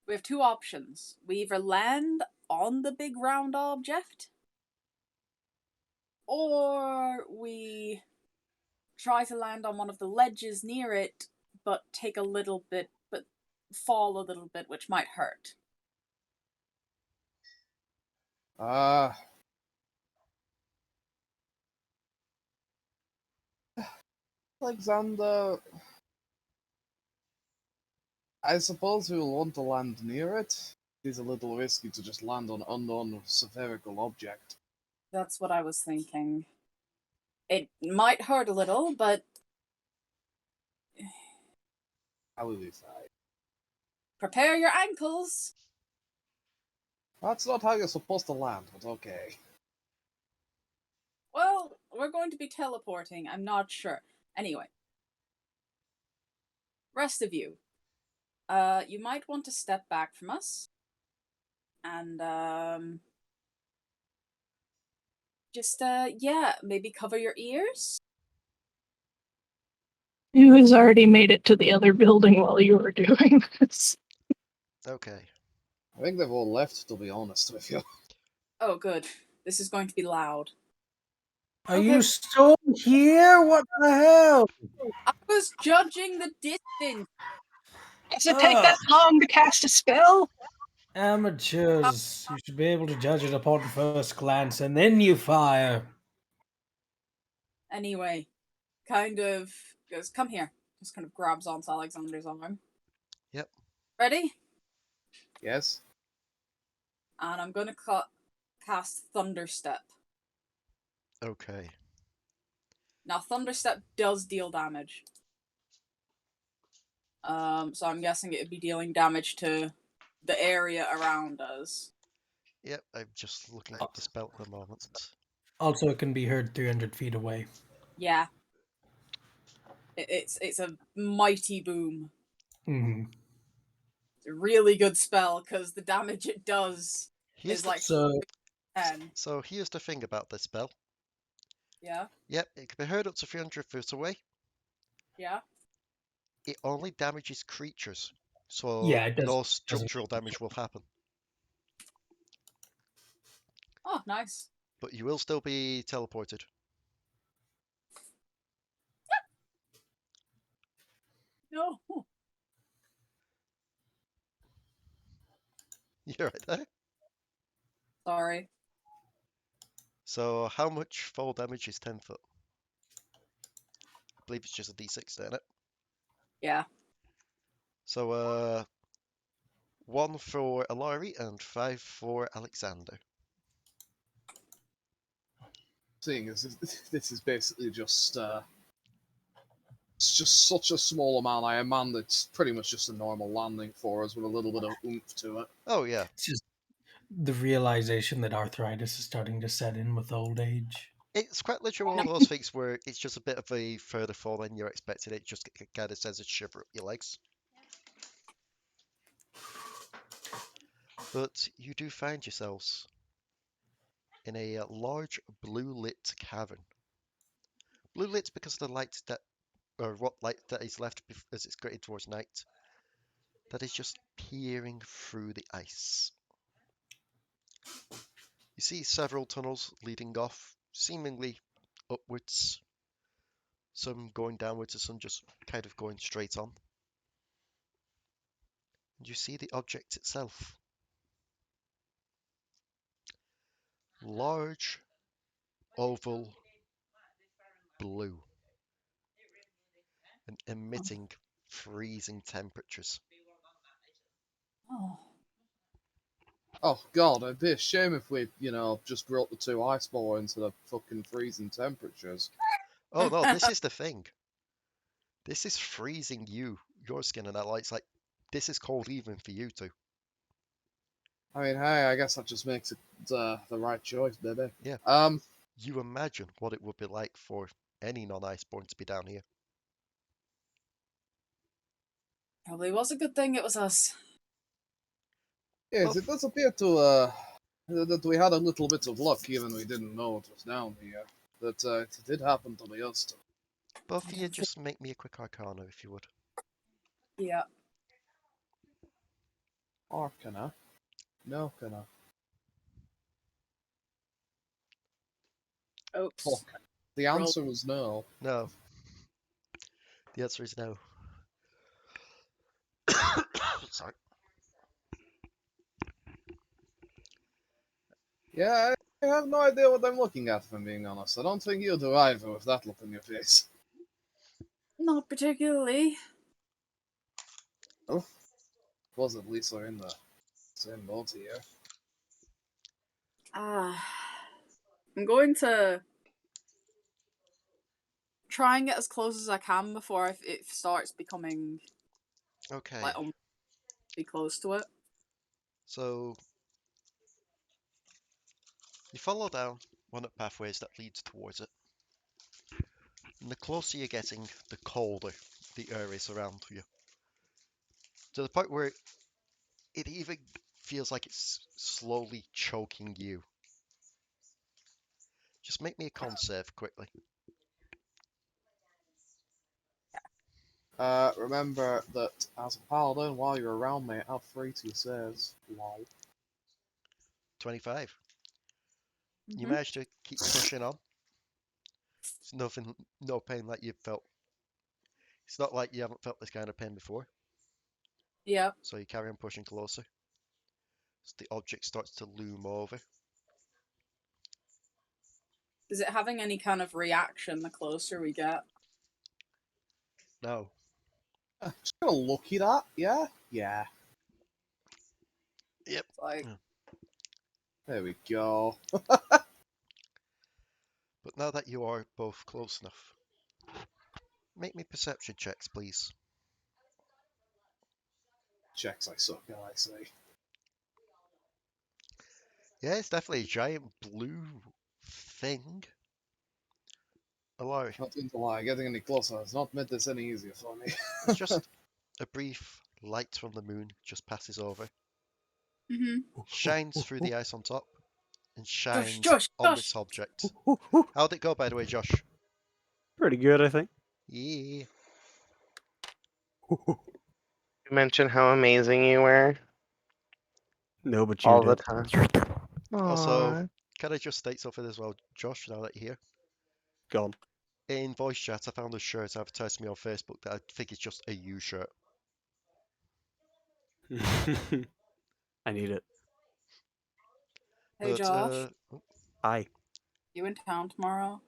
we have two options. We either land on the big round object, or we try to land on one of the ledges near it, but fall a little bit, which might hurt. Alexander, I suppose we will want to land near it. It is a little risky to just land on unknown spherical object. That's what I was thinking. It might hurt a little, but How will we decide? prepare your ankles. That's not how you're supposed to land, but okay. Well, we're going to be teleporting. I'm not sure. Anyway. Rest of you. You might want to step back from us. And, just, yeah, maybe cover your ears? Who has already made it to the other building while you were doing this? Okay. I think they've all left, to be honest with you. Oh, good. This is going to be loud. Are Okay. you still here? What the hell? I was judging the distance. Does it take that long to cast a spell? Amateurs. You should be able to judge it upon first glance, and then you fire. Anyway, kind of goes, come here. Just kind of grabs onto Alexander's arm. Yep. Ready? Yes? And I'm gonna cast Thunderstep. Okay. Now, Thunderstep does deal damage. So I'm guessing it'd be dealing damage to the area around us. Yep, I'm just looking up the spell at the moment. Also, it can be heard 300 feet away. Yeah. It's a mighty boom. Hmm. It's a really good spell because the damage it does Here's is the like So, 10. so here's the thing about this spell. Yeah. Yep, it can be heard up to 300 foot away. Yeah. It only damages creatures, so yeah, it no doesn't. structural damage will happen. Oh, nice. But you will still be teleported. No. You're right there. Sorry. So how much fall damage is 10 foot? I believe it's just a d6, isn't it? Yeah. So 1 for Alari and 5 for Alekxander. Seeing as this is basically just it's just such a small amount. I imagine it's pretty much just a normal landing for us with a little bit of oomph to it. Oh yeah, It's just the realization that arthritis is starting to set in with old age. it's quite literally one of those things where it's just a bit of a further fall than you're expecting. It just kind of sends a shiver up your legs. But you do find yourselves in a large blue lit cavern. Blue lit because of the light that, or what light that is left as it's getting towards night, that is just peering through the ice. You see several tunnels leading off, seemingly upwards, some going downwards and some just kind of going straight on. And you see the object itself. Large, oval, blue, and emitting freezing temperatures. Oh. Oh god, it'd be a shame if we, just brought the two Iceborne to the fucking freezing temperatures. Oh no, this is the thing. This is freezing your skin, and that light's like, this is cold even for you too. I mean, hey, I guess that just makes it the right choice, baby. Yeah. You imagine what it would be like for any non-Iceborne to be down here. Probably was a good thing it was us. Yes, Well, it does appear to that we had a little bit of luck, even we didn't know it was down here. That it did happen to be us. both of you just make me a quick Arcana if you would. Yeah. Arcana? No, cana. Oops. Fuck. The answer was no. No. The answer is no. Sorry. Yeah, I have no idea what I'm looking at, if I'm being honest. I don't think you do either with that look on your face. Not particularly. Oh, was at least we're in the same boat here. I'm going to try and get as close as I can before it starts becoming Okay. like be close to it. So you follow down one of the pathways that leads towards it. And the closer you're getting, the colder the air is around you. To the point where it even feels like it's slowly choking you. Just make me a con save quickly. Remember that as a paladin, while you're around me, add 3 to your saves. Lol. 25. You Mm-hmm. manage to keep pushing on. It's nothing, no pain like you've felt. It's not like you haven't felt this kind of pain before. Yep. So you carry on pushing closer. So the object starts to loom over. Is it having any kind of reaction the closer we get? No. Just gonna look at that, yeah? Yeah. Yep. It's like, There we go. But now that you are both close enough, make me perception checks, please. Checks I suck at, I say. Yeah, it's definitely a giant blue thing. Alari, Not going to lie, getting any closer has not made this any easier for me. it's just a brief light from the moon just passes over, shines through the ice on top, and shines Josh, on Josh. this object. How'd it go, by the way, Josh? Pretty good, I think. Yeah. You mentioned how amazing you were No, but you all the did. time. Also, Aw. can I just state something as well, Josh, now that you're here? Gone. In voice chat, I found a shirt advertised to me on Facebook that I think is just a U shirt. I need it. Hey, But, Josh. Aye. You in town tomorrow?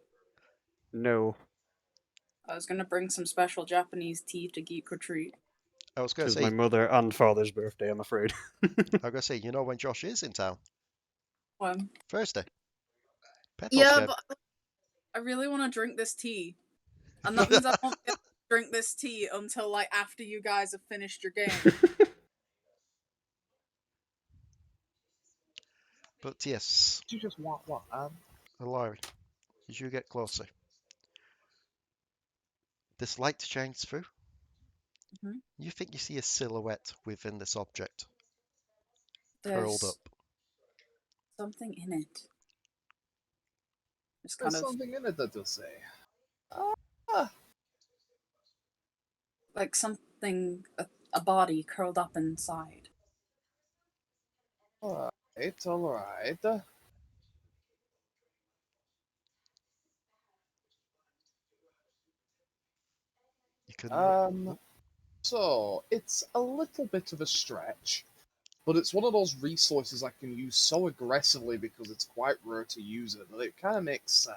No. I was gonna bring some special Japanese tea to Geek Retreat. I was going to Tis my say, mother and father's birthday, I'm afraid. you know when Josh is in town? When? Thursday. Petals Yeah, game. but I really want to drink this tea. And that means I won't be able to drink this tea until, like, after you guys have finished your game. But yes, Did you just want what? Alari, as you get closer, this light shines through. You think you see a silhouette within this object, curled There's up. something in it. Just There's kind of something in it that will say. like something, a body curled up inside. Alright, alright. You can. So, it's a little bit of a stretch, but it's one of those resources I can use so aggressively because it's quite rare to use it that it kind of makes sense.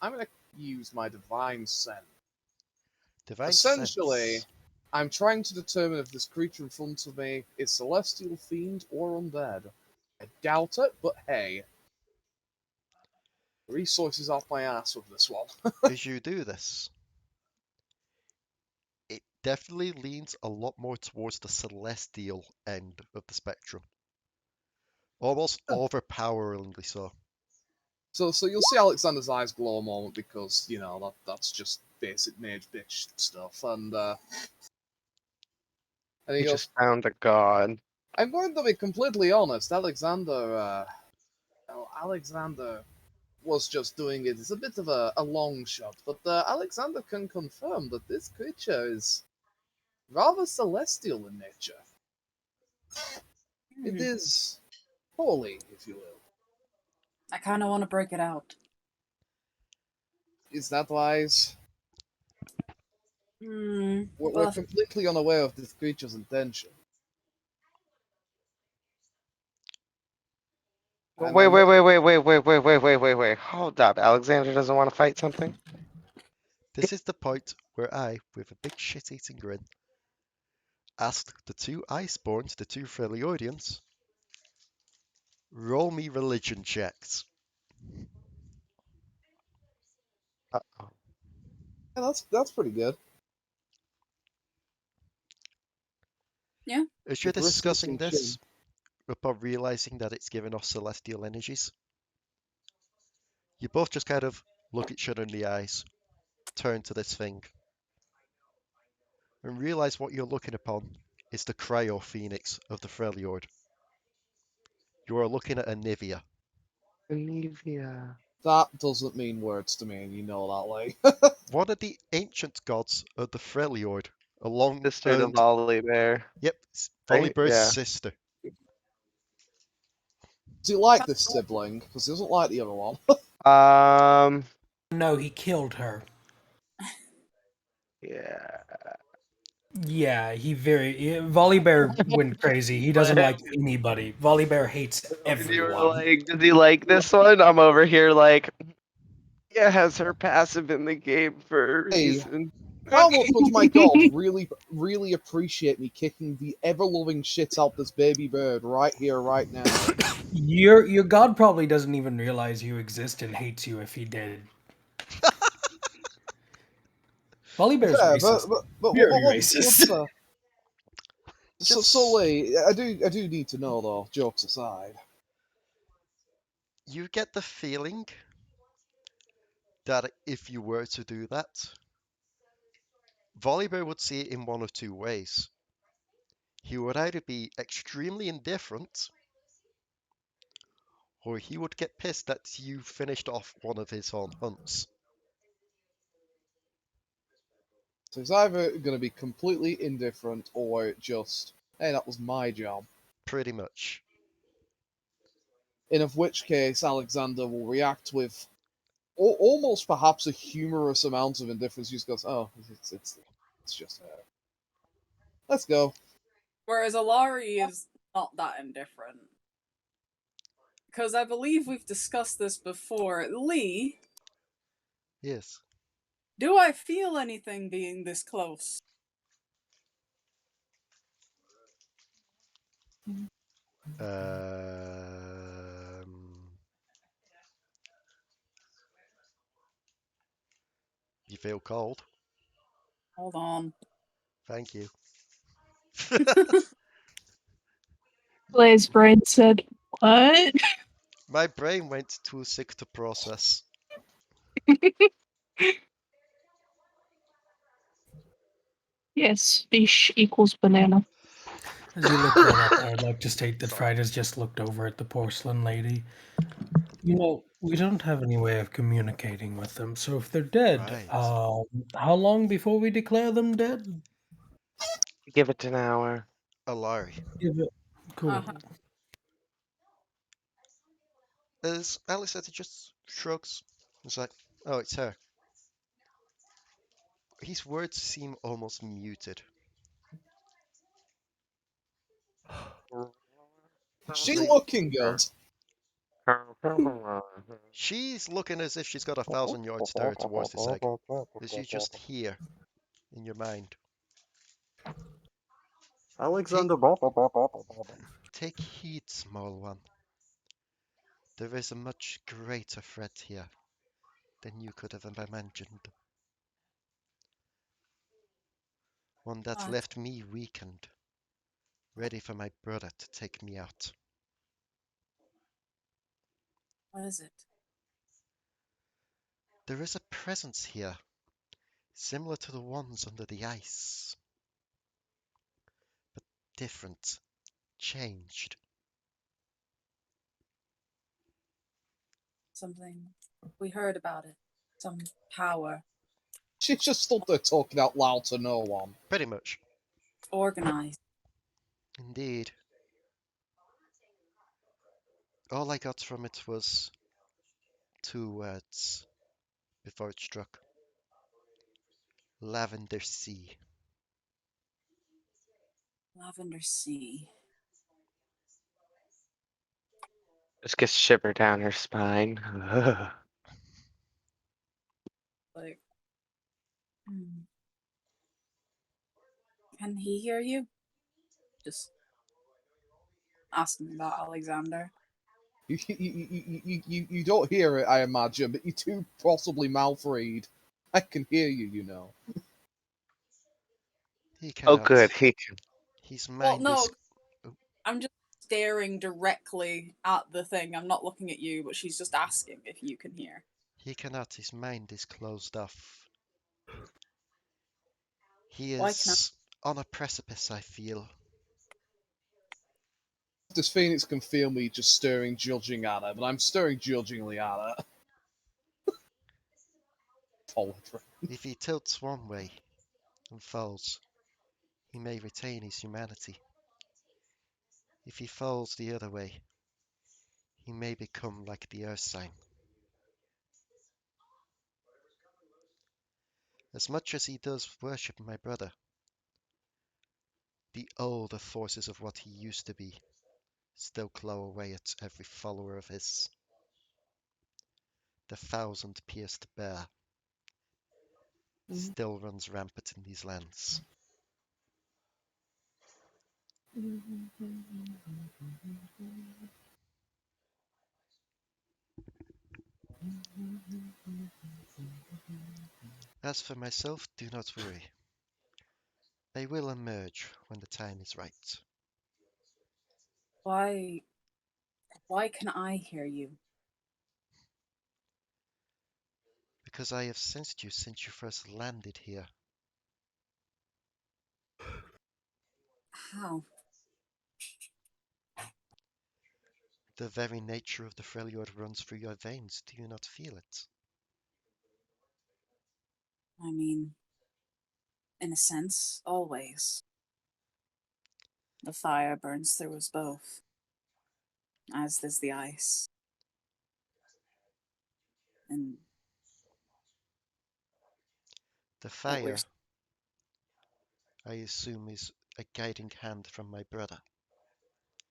I'm going to use my Divine Sense. Divine Essentially, sense. I'm trying to determine if this creature in front of me is celestial, fiend, or undead. I doubt it, but hey. Resources off my ass with this one. As you do this, it definitely leans a lot more towards the celestial end of the spectrum. Almost overpoweringly so. So you'll see Alekxander's eyes glow a moment because, you know, that's just basic mage bitch stuff. And he You goes, just found a god. I'm going to be completely honest, Alekxander was just doing it. It's a bit of a long shot, but Alekxander can confirm that this creature is rather celestial in nature. It is holy, if you will. I kind of want to break it out. Is that wise? We're Well, completely unaware of this creature's intention. And Wait, I'm wait, wait, wait, wait, wait, wait, wait, wait, wait, wait. Hold up. Alexander doesn't want to fight something? This is the point where I, with a big shit-eating grin, asked the two Iceborns, the two Freljordians, roll me religion checks. Uh-oh. Yeah, that's pretty good. yeah. As you're With wrist discussing and this, chin. upon realizing that it's giving off celestial energies, you both just kind of look each other in the eyes, turn to this thing, and realize what you're looking upon is the cryo phoenix of the Freljord. You are looking at a Nivea. Olivia. That doesn't mean words to me, and you know that, like. One of the ancient gods of the Freljord, along Sister to and Volley Bear. yep, Right? Volibear's Yeah. sister. Does he like this sibling? Because he doesn't like the other one. No, he killed her. Yeah. Yeah, Volibear went crazy. He doesn't like anybody. Volibear hates When you were everyone. like, does he like this one? I'm over here like, yeah, has her passive in the game for a Hey, reason. how much would my god really, really appreciate me kicking the ever-loving shit out this baby bird right here, right now? Your god probably doesn't even realize you exist and hates you if he did. Volibear's Yeah, racist. but Very what's racist. so wait, I do need to know though. Jokes aside, You get the feeling that if you were to do that, Volibear would see it in one of two ways. He would either be extremely indifferent, or he would get pissed that you finished off one of his own hunts. So it's either going to be completely indifferent or just, hey, that was my job. Pretty much. In of which case, Alekxander will react with almost perhaps a humorous amount of indifference. He just goes, oh, it's just her. Let's go. Whereas Alari is not that indifferent. Because I believe we've discussed this before. Lee, Yes. do I feel anything being this close? You feel cold? Hold on. Thank you. Blaze brain said, "What?" My brain went too sick to process. Yes, fish equals banana. As you look that up, I'd like to state that Fright has just looked over at the porcelain lady. You know, we don't have any way of communicating with them, so if they're dead, Right. how long before we declare them dead? Give it an hour. Alari. Cool. Uh-huh. As Alexander just shrugs. It's like, oh, it's her. His words seem almost muted. She's They- looking good. She's looking as if she's got 1,000 yards staring towards this egg. As you just hear in your mind. Alexander. Take heed, small one. There is a much greater threat here than you could have imagined. One that What? left me weakened, ready for my brother to take me out. What is it? There is a presence here, similar to the ones under the ice, but different, changed. Something. We heard about it. Some power. She just stood there talking out loud to no one. Pretty much. Organized. Indeed. All I got from it was two words before it struck. Lavender Sea. Lavender Sea. Just gets shiver down her spine. Like. Hmm. Can he hear you? Just asking about Alexander. You don't hear it, I imagine, but you do possibly mouth read. I can hear you, you know. He Oh, cannot. good. He can. His Well, mind no. is. I'm just staring directly at the thing. I'm not looking at you, but she's just asking if you can hear. He cannot. His mind is closed off. He Why can't is on a precipice, I feel. This Phoenix can feel me just staring, judging at her, but I'm staring judgingly at her. Poetry. If he tilts one way and falls, he may retain his humanity. If he falls the other way, he may become like the Earth sign. As much as he does worship my brother, the older forces of what he used to be still claw away at every follower of his. The thousand-pierced bear still runs rampant in these lands. As for myself, do not worry. They will emerge when the time is right. Why can I hear you? because I have sensed you since you first landed here. How? The very nature of the Freljord runs through your veins. Do you not feel it? I mean, in a sense, always. The fire burns through us both, as does the ice. And The what we're fire, I assume, is a guiding hand from my brother.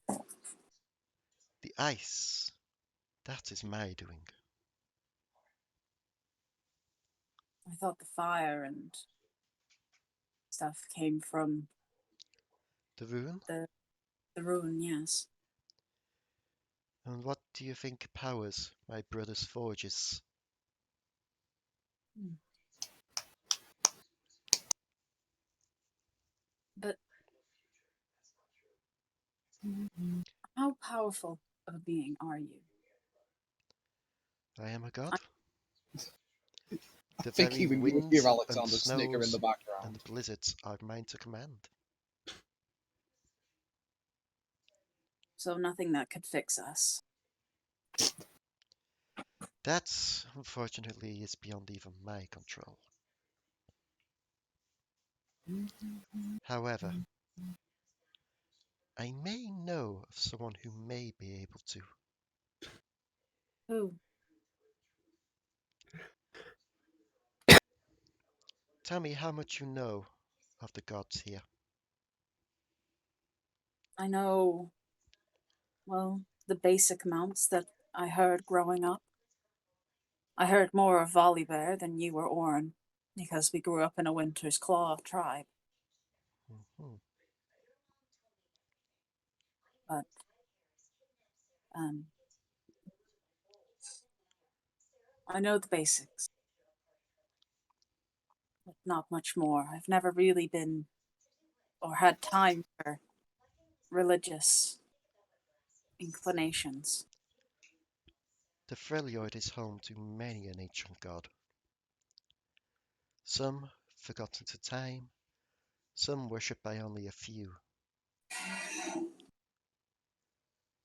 The ice, that is my doing. I thought the fire and stuff came from The rune? the rune, yes. And what do you think powers my brother's forges? But how powerful of a being are you? I am a god. I The think very even you hear winds and Alexander snigger in the snows background. and blizzards are mine to command. So nothing that could fix us. That, unfortunately, is beyond even my control. However, I may know of someone who may be able to. Who? Tell me how much you know of the gods here. I know, well, the basic amounts that I heard growing up. I heard more of Volibear than you or Orn, because we grew up in a Winter's Claw tribe. Mhm. But, I know the basics. But not much more. I've never really been, or had time for, religious inclinations. The Freljord is home to many an ancient god. Some forgotten to time, some worshipped by only a few.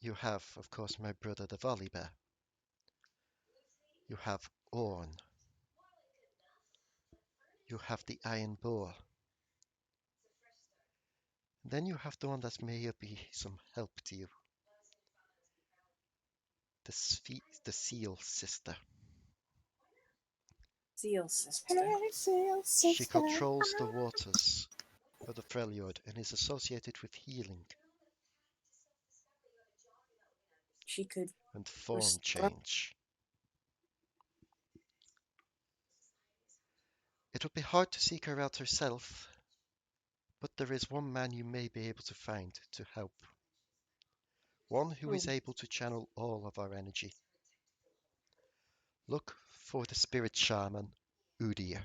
You have, of course, my brother the Volibear. You have Orn. You have the Iron Boar. Then you have the one that may be some help to you. The Seal Sister. Seal sister. She controls the waters of the Freljord and is associated with healing She could and form restore. change. It would be hard to seek her out herself, but there is one man you may be able to find to help. One who is able to channel all of our energy. Look for the spirit shaman, Udir.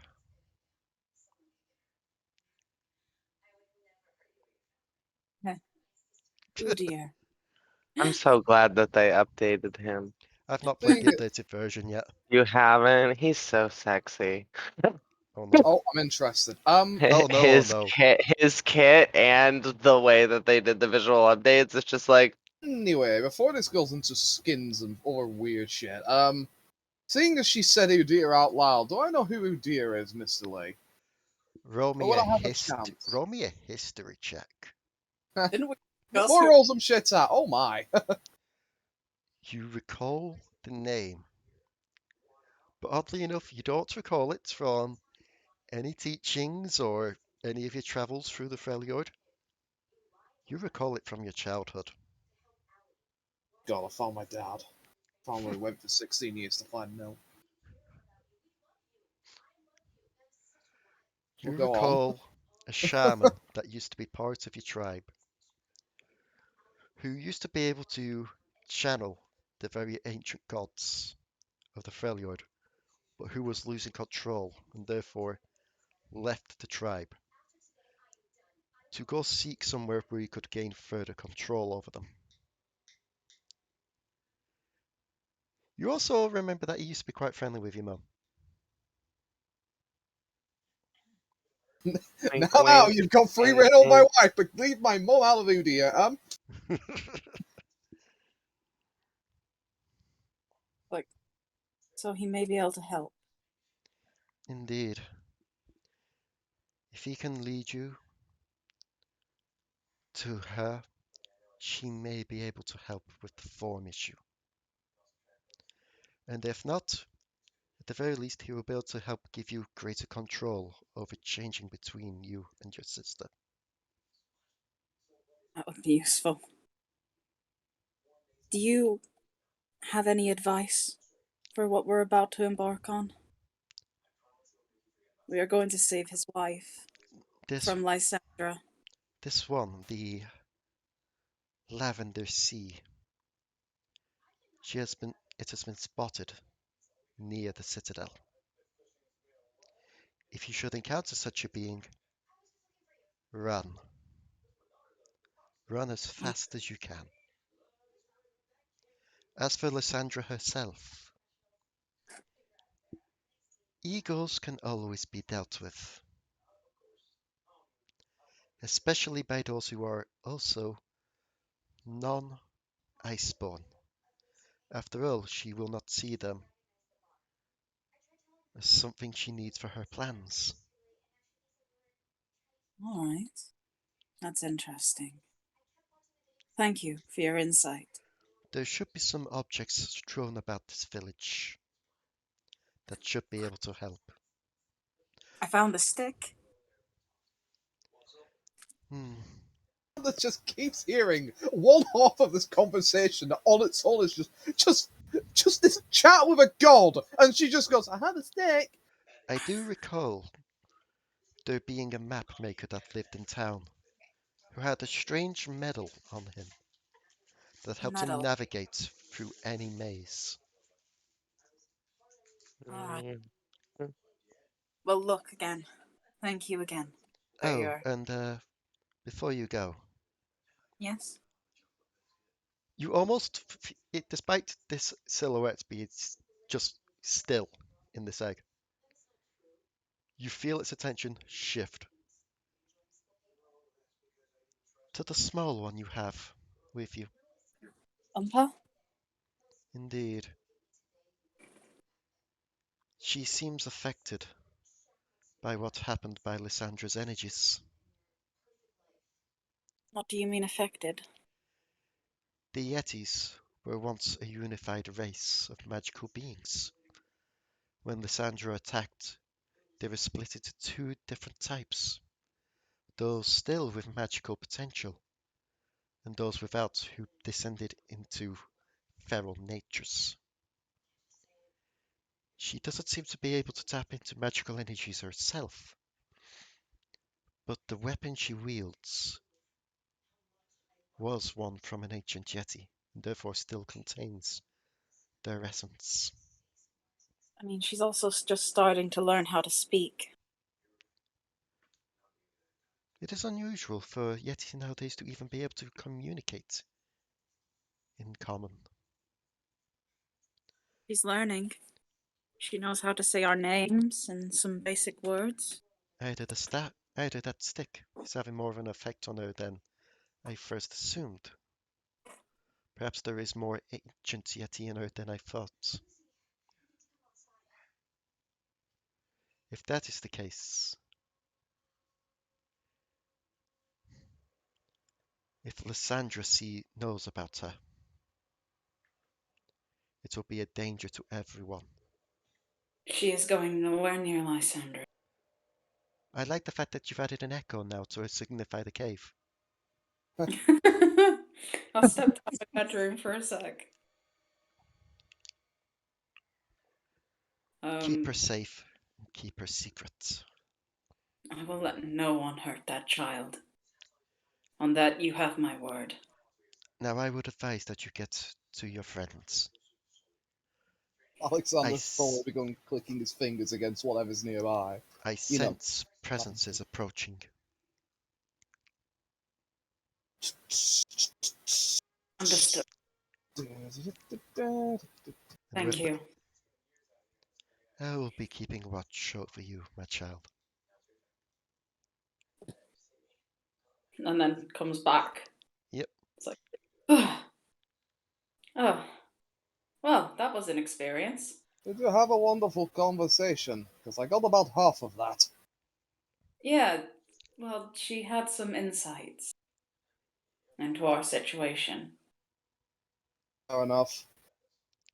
Oh dear. I'm so glad that they updated him. I've not played Thing the is- updated version yet. You haven't? He's so sexy. Oh no. Oh, I'm interested. Oh no, oh no. His kit and the way that they did the visual updates, it's just like, Anyway, before this goes into skins and other weird shit, seeing as she said Udyr out loud, do I know who Udyr is, Mr. Lee? Roll Or me would a I have a chance? history check. Didn't we discuss Before her? roll some shit out. Oh my. You recall the name, but oddly enough, you don't recall it from any teachings or any of your travels through the Freljord. You recall it from your childhood. God, I found my dad. Found where he went for 16 years to find no. You We'll go on. recall a shaman that used to be part of your tribe, who used to be able to channel the very ancient gods of the Freljord, but who was losing control and therefore left the tribe to go seek somewhere where he could gain further control over them. You also remember that he used to be quite friendly with your mum. Wink, Now wink. you've got free wink, reign on my wink. wife, but leave my mum out of it, dear. Like, so he may be able to help. Indeed. If he can lead you to her, she may be able to help with the form issue. And if not, at the very least, he will be able to help give you greater control over changing between you and your sister. That would be useful. Do you have any advice for what we're about to embark on? We are going to save his wife This from Lysandra. this one, the Lavender Sea, it has been spotted near the citadel. If you should encounter such a being, run. Run as fast as you can. As for Lysandra herself, eagles can always be dealt with, especially by those who are also non-Iceborne. After all, she will not see them as something she needs for her plans. All right. That's interesting. Thank you for your insight. There should be some objects strewn about this village that should be able to help. I found the stick. That just keeps hearing one half of this conversation on its own is just this chat with a god, and she just goes, "I had a stick." I do recall there being a map maker that lived in town who had a strange medal on him that helped him Metal. navigate through any maze. All right. Mm, Well, look again. Thank you again for Oh, your... and before you go, Yes? you almost, despite this silhouette being just still in this egg, you feel its attention shift to the small one you have with you. Umpa? Indeed. She seems affected by what happened by Lysandra's energies. What do you mean affected? The Yetis were once a unified race of magical beings. When Lysandra attacked, they were split into two different types, those still with magical potential, and those without who descended into feral natures. She doesn't seem to be able to tap into magical energies herself, but the weapon she wields was one from an ancient Yeti, and therefore still contains their essence. I mean, she's also just starting to learn how to speak. It is unusual for Yetis nowadays to even be able to communicate in common. She's learning. She knows how to say our names and some basic words. Either that stick is having more of an effect on her than I first assumed. Perhaps there is more ancient Yeti in her than I thought. If that is the case, if Lysandra knows about her, it will be a danger to everyone. She is going nowhere near Lysandra. I like the fact that you've added an echo now to signify the cave. I'll step out the bedroom for a sec. Keep her safe and keep her secret. I will let no one hurt that child. On that you have my word. Now I would advise that you get to your friends. Alexander's probably begun clicking his fingers against whatever's nearby. I sense presences approaching. Understood. Thank you. I will be keeping watch over you, my child. and then comes back. Yep. It's like, oh, well, that was an experience. Did you have a wonderful conversation? Because I got about half of that. Yeah, well, she had some insights into our situation. Fair enough.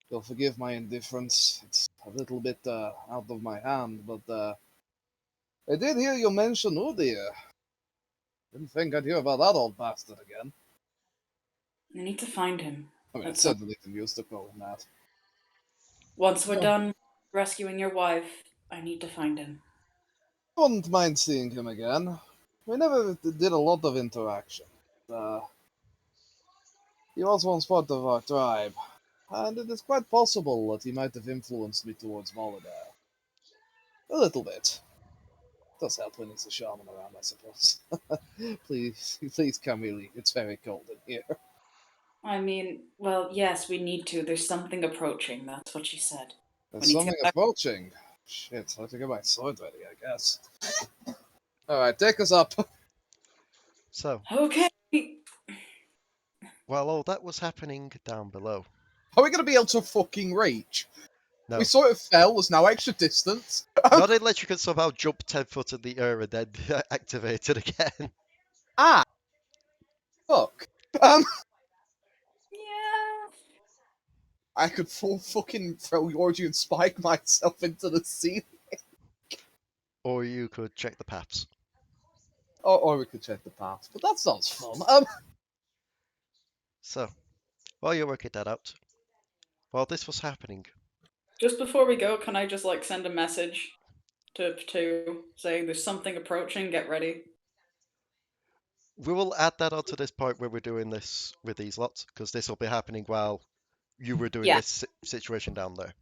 You'll forgive my indifference. It's a little bit out of my hand, but I did hear you mention Udir. Didn't think I'd hear about that old bastard again. I need to find him. I mean, I That's certainly can use to call him that. Once we're done rescuing your wife, I need to find him. I wouldn't mind seeing him again. We never did a lot of interaction. He was once part of our tribe, and it is quite possible that he might have influenced me towards Volodar. A little bit. Does help when there's a shaman around, I suppose. please, Camille, it's very cold in here. I mean, well, yes, we need to. There's something approaching. That's what she said. There's We need to something get back- approaching. Shit, I have to get my sword ready, I guess. Alright, take us up. So, Okay. while all that was happening down below, Are we going to be able to fucking reach? no, We sort of fell, there's now extra distance. not unless you can somehow jump 10 foot in the air and then activate it again. Ah! Fuck. Yeah. I could full fucking throw Yorju and spike myself into the sea. Or you could check the paths. Or we could check the path, but that sounds fun. So, while you're working that out, while this was happening, Just before we go, can I just like send a message to Potoo saying there's something approaching, get ready? we will add that onto this part where we're doing this with these lots, because this will be happening while you were doing Yeah. this situation down there.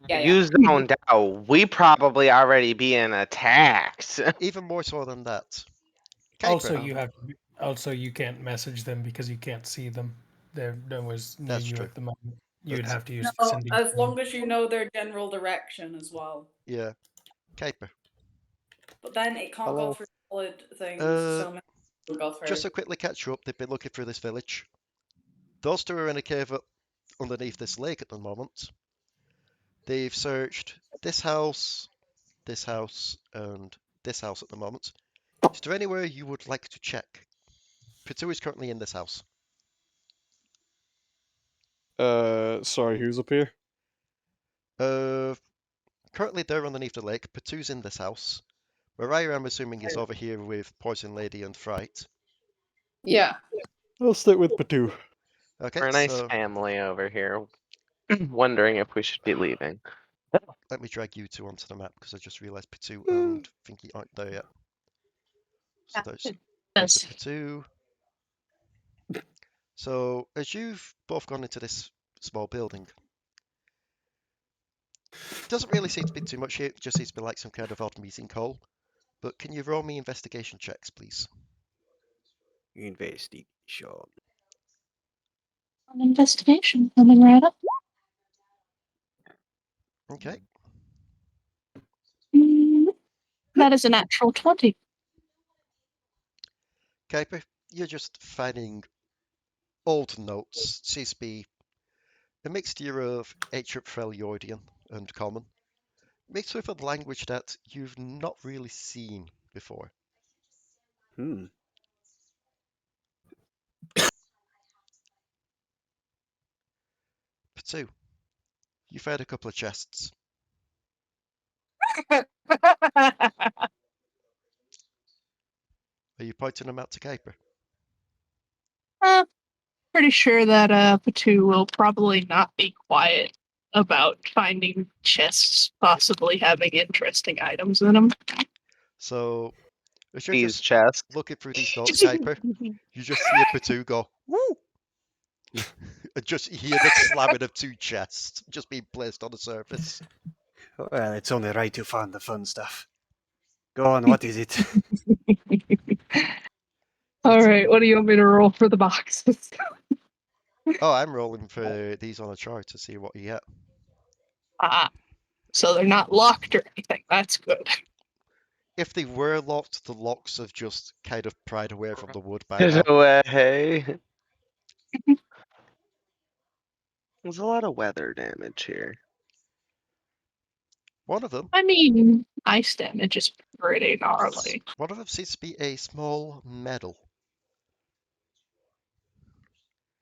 Yeah, You zoned out. We probably already being attacked. Even more so than that. Also, Kuiper, you can't message them because you can't see them. They're nowhere near That's you true. at the moment. You'd But- have to use No, sending. as long as you know their general direction as well. yeah. Kuiper, But then it can't Hello. go through solid things, Uh, so many will go through. just to quickly catch you up, they've been looking through this village. Those two are in a cave up underneath this lake at the moment. They've searched this house, and this house at the moment. Is there anywhere you would like to check? Potoo is currently in this house. Sorry, who's up here? Currently they're underneath the lake. Potoo's in this house. Where I am assuming is over here with Poison Lady and Fright. Yeah. I'll stick with Potoo. Okay, We're a nice so family over here, wondering if we should be leaving. let me drag you two onto the map because I just realised Potoo and Finky aren't there yet. So there's the Potoo. So as you've both gone into this small building, doesn't really seem to be too much here. It just seems to be like some kind of odd meeting hall. But can you roll me investigation checks, please? Investigation. An investigation coming right up. Okay. That is a natural 20. Kuiper, you're just finding old notes. Seems to be a mixture of ancient Freljordian and common, mixed with a language that you've not really seen before. Hmm. Potoo, you found a couple of chests. Are you pointing them out to Kuiper? Pretty sure that Potoo will probably not be quiet about finding chests possibly having interesting items in them. So, as you're These just chests. looking through these notes, Kuiper, you just hear Potoo go, woo! And just hear the slamming of two chests just being placed on the surface. Well, it's only right you found the fun stuff. Go on, what is it? All right, what do you want me to roll for the boxes? Oh, I'm rolling for these on a chart to see what you get. Ah, so they're not locked or anything. That's good. If they were locked, the locks have just kind of pried away from the wood by Get now. away. There's a lot of weather damage here. One of them, I mean, ice damage is pretty gnarly. one of them seems to be a small medal.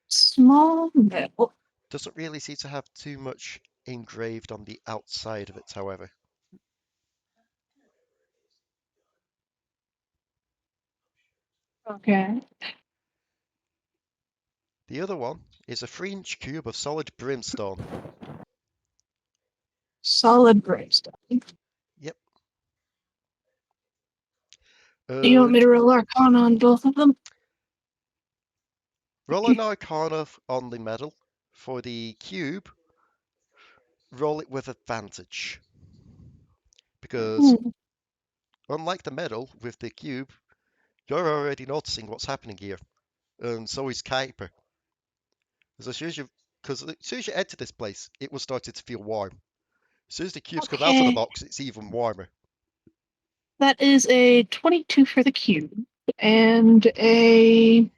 Small metal. Doesn't really seem to have too much engraved on the outside of it, however. Okay. The other one is a 3-inch cube of solid brimstone. Solid brimstone. Yep. Do you want me to roll Arcana on both of them? Roll an Arcana on the medal. For the cube, roll it with advantage. Because Ooh, unlike the medal, with the cube, you're already noticing what's happening here. And so is Kuiper. Because as soon as you enter this place, it will start to feel warm. As soon as the cubes come out of the okay. box, it's even warmer. That is a 22 for the cube and a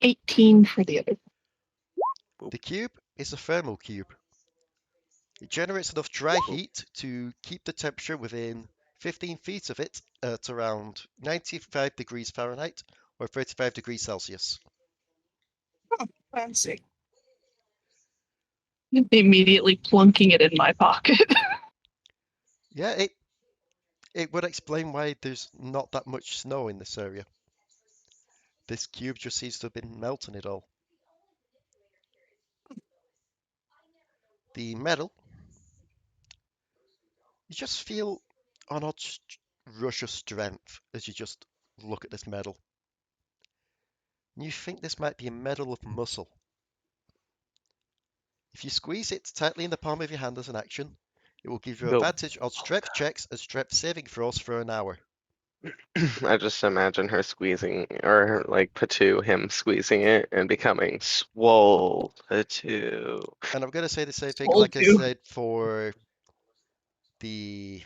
18 for the other. The cube is a thermal cube. It generates enough dry heat to keep the temperature within 15 feet of it at around 95 degrees Fahrenheit or 35 degrees Celsius. Fancy. Immediately plunking it in my pocket. Yeah, it would explain why there's not that much snow in this area. This cube just seems to have been melting it all. The metal, you just feel an odd rush of strength as you just look at this metal. And you think this might be a medal of muscle. If you squeeze it tightly in the palm of your hand as an action, it will give you Go. advantage on strength checks and strength saving throws for an hour. I just imagine her squeezing, or like Potoo, him squeezing it and becoming swole Potoo. And I'm going to say the same thing Swole like I too. said for the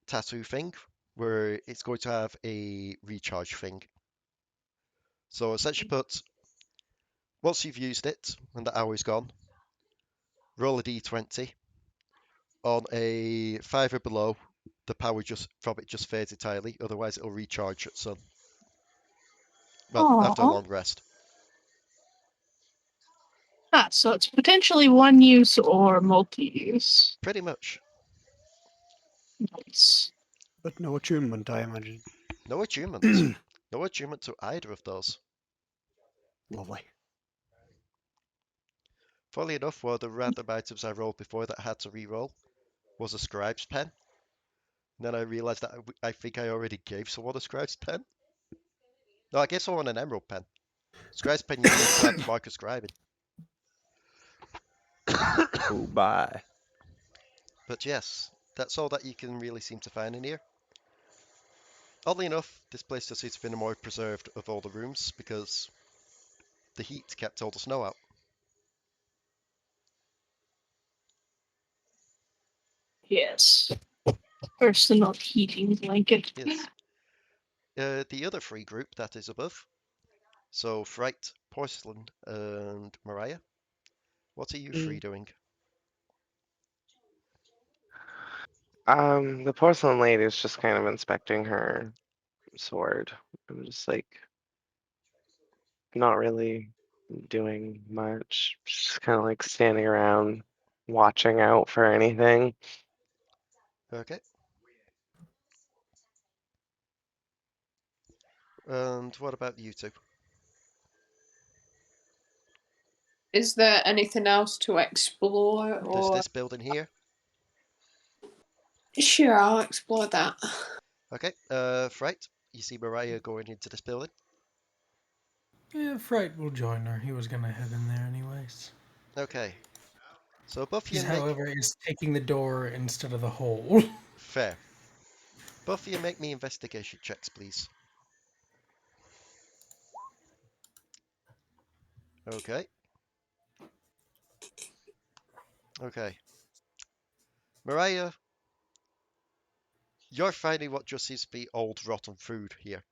tattoo thing, where it's going to have a recharge thing. So essentially put, once you've used it and the hour's gone, roll a d20. On a 5 or below, the power from it just fades entirely, otherwise it'll recharge at sun. Well, after a Aww. long rest. Ah, so it's potentially one use or multi-use. Pretty much. Nice. But no attunement, I imagine. No attunement. No attunement to either of those. Lovely. Funnily enough, one of the random items I rolled before that I had to re-roll was a scribe's pen. And then I realized that I think I already gave someone a scribe's pen. No, I gave someone an emerald pen. Scribe's pen you use to add marker scribing. Oh, bye. But yes, that's all that you can really seem to find in here. Oddly enough, this place just seems to be the more preserved of all the rooms because the heat kept all the snow out. Yes. Personal heating blanket. Yes. The other free group that is above. So Fright, Porcelain, and Mariah. What are you three doing? The porcelain lady is just kind of inspecting her sword. I'm just like not really doing much. Just kind of like standing around, watching out for anything. Okay. And what about you two? Is there anything else to explore, There's or this building here. sure, I'll explore that. Okay. Fright, you see Mariah going into this building. Yeah, Fright will join her. He was gonna head in there anyways. Okay. So both of He, you make however, is taking the door instead of the hole. fair. Both of you make me investigation checks, please. Okay. Okay. Mariah, You're finding what just seems to be old rotten food here.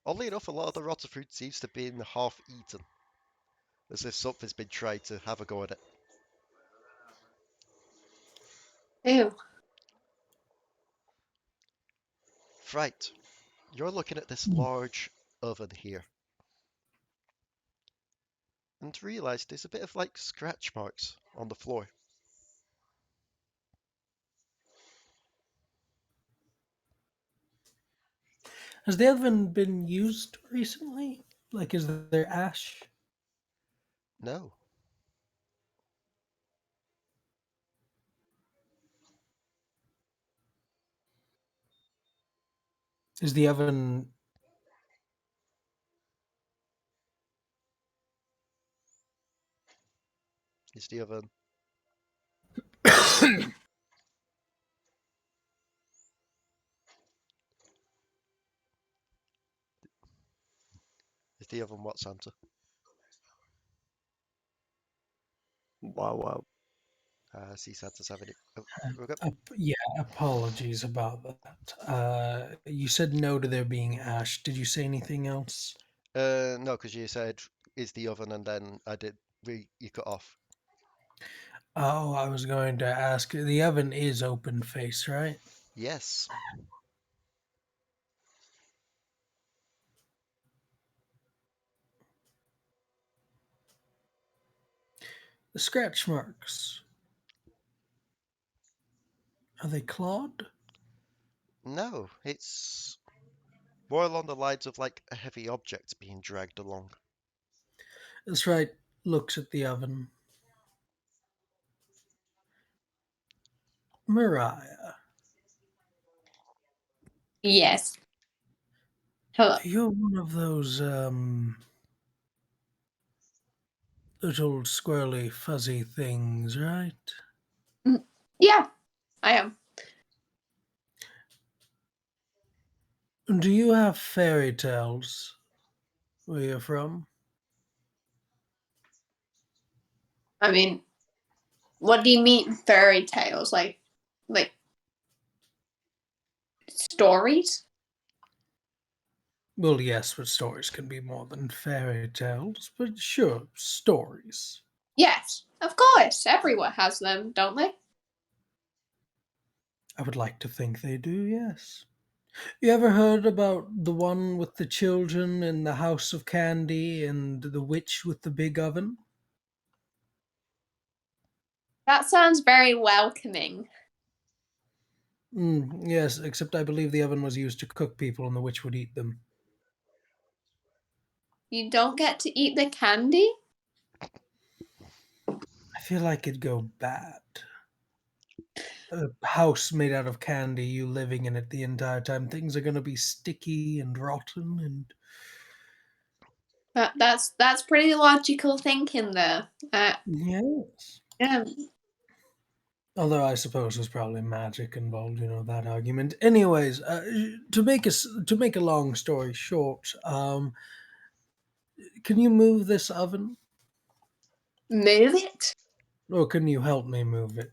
Oddly enough, a lot of the rotten food seems to be half eaten, as if something's been trying to have a go at it. Ew. Fright, you're looking at this large oven here, and realise there's a bit of like scratch marks on the floor. Has the oven been used recently? Like, is there ash? No. Is the oven... Is the oven? Is the oven what, Santa? Wow. I see Santa's having it. Oh, we've got... yeah, apologies about that. You said no to there being ash. Did you say anything else? No, because you said is the oven, and then I did. You cut off. Oh, I was going to ask. The oven is open face, right? Yes. The scratch marks. Are they clawed? No, it's more along the lines of like a heavy object being dragged along. That's right. Looks at the oven. Mariah, Yes. Hello. you're one of those little squirrely fuzzy things, right? Yeah, I am. Do you have fairy tales where you're from? I mean, what do you mean fairy tales? Like stories? Well, yes, but stories can be more than fairy tales, but sure, stories. Yes, of course. Everyone has them, don't they? I would like to think they do, yes. You ever heard about the one with the children in the house of candy and the witch with the big oven? That sounds very welcoming. Yes, except I believe the oven was used to cook people and the witch would eat them. You don't get to eat the candy? I feel like it'd go bad. A house made out of candy, you living in it the entire time, things are going to be sticky and rotten and... That's pretty logical thinking there. Yes. Yeah. Although I suppose there's probably magic involved, that argument. Anyways, to make a long story short, can you move this oven? Move it? Or can you help me move it?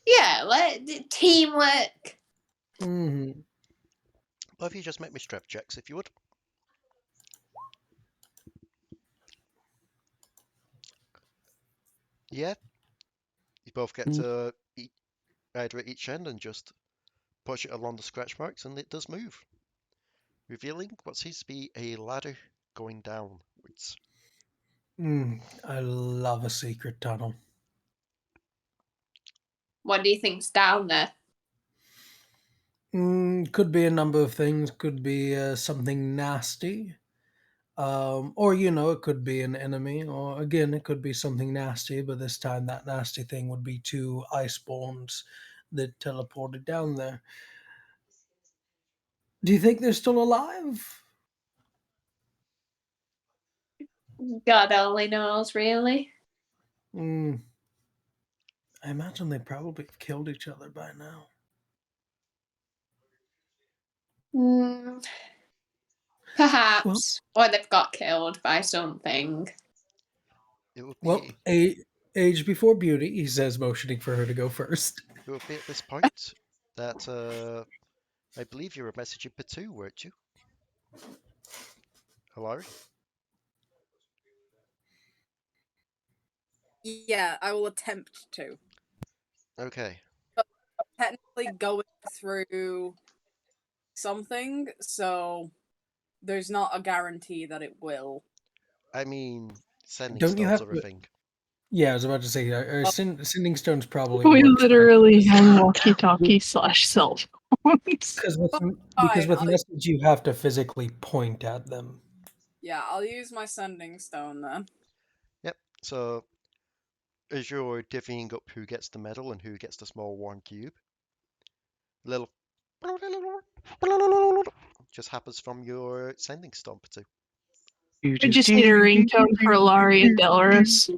Yeah, teamwork. Mm-hmm. Both of you just make me strength checks, if you would. Yeah. You both get to either at each end and just push it along the scratch marks, and it does move, revealing what seems to be a ladder going downwards. I love a secret tunnel. What do you think's down there? Could be a number of things. Could be something nasty. Or, it could be an enemy. Or, again, it could be something nasty, but this time that nasty thing would be two Iceborns that teleported down there. Do you think they're still alive? God only knows, really. I imagine they probably have killed each other by now. Perhaps. Or they've got killed by something. It would Well, be age before beauty, he says, motioning for her to go first. it would be at this point That, I believe you were messaging Potoo, weren't you? Alari? Yeah, I will attempt to. Okay. Technically going through something, so there's not a guarantee that it will. I mean, sending Don't you stones have are a to? thing. Yeah, I was about to say, sending stones probably We works literally have walkie-talkie / cell phones. because Fine, with I'll- message you have to physically point at them. Yeah, I'll use my sending stone then. Yep. So, as you're divvying up who gets the medal and who gets the small worn cube, little just happens from your sending stone, Potoo. I just need a ringtone for Alari and Delris.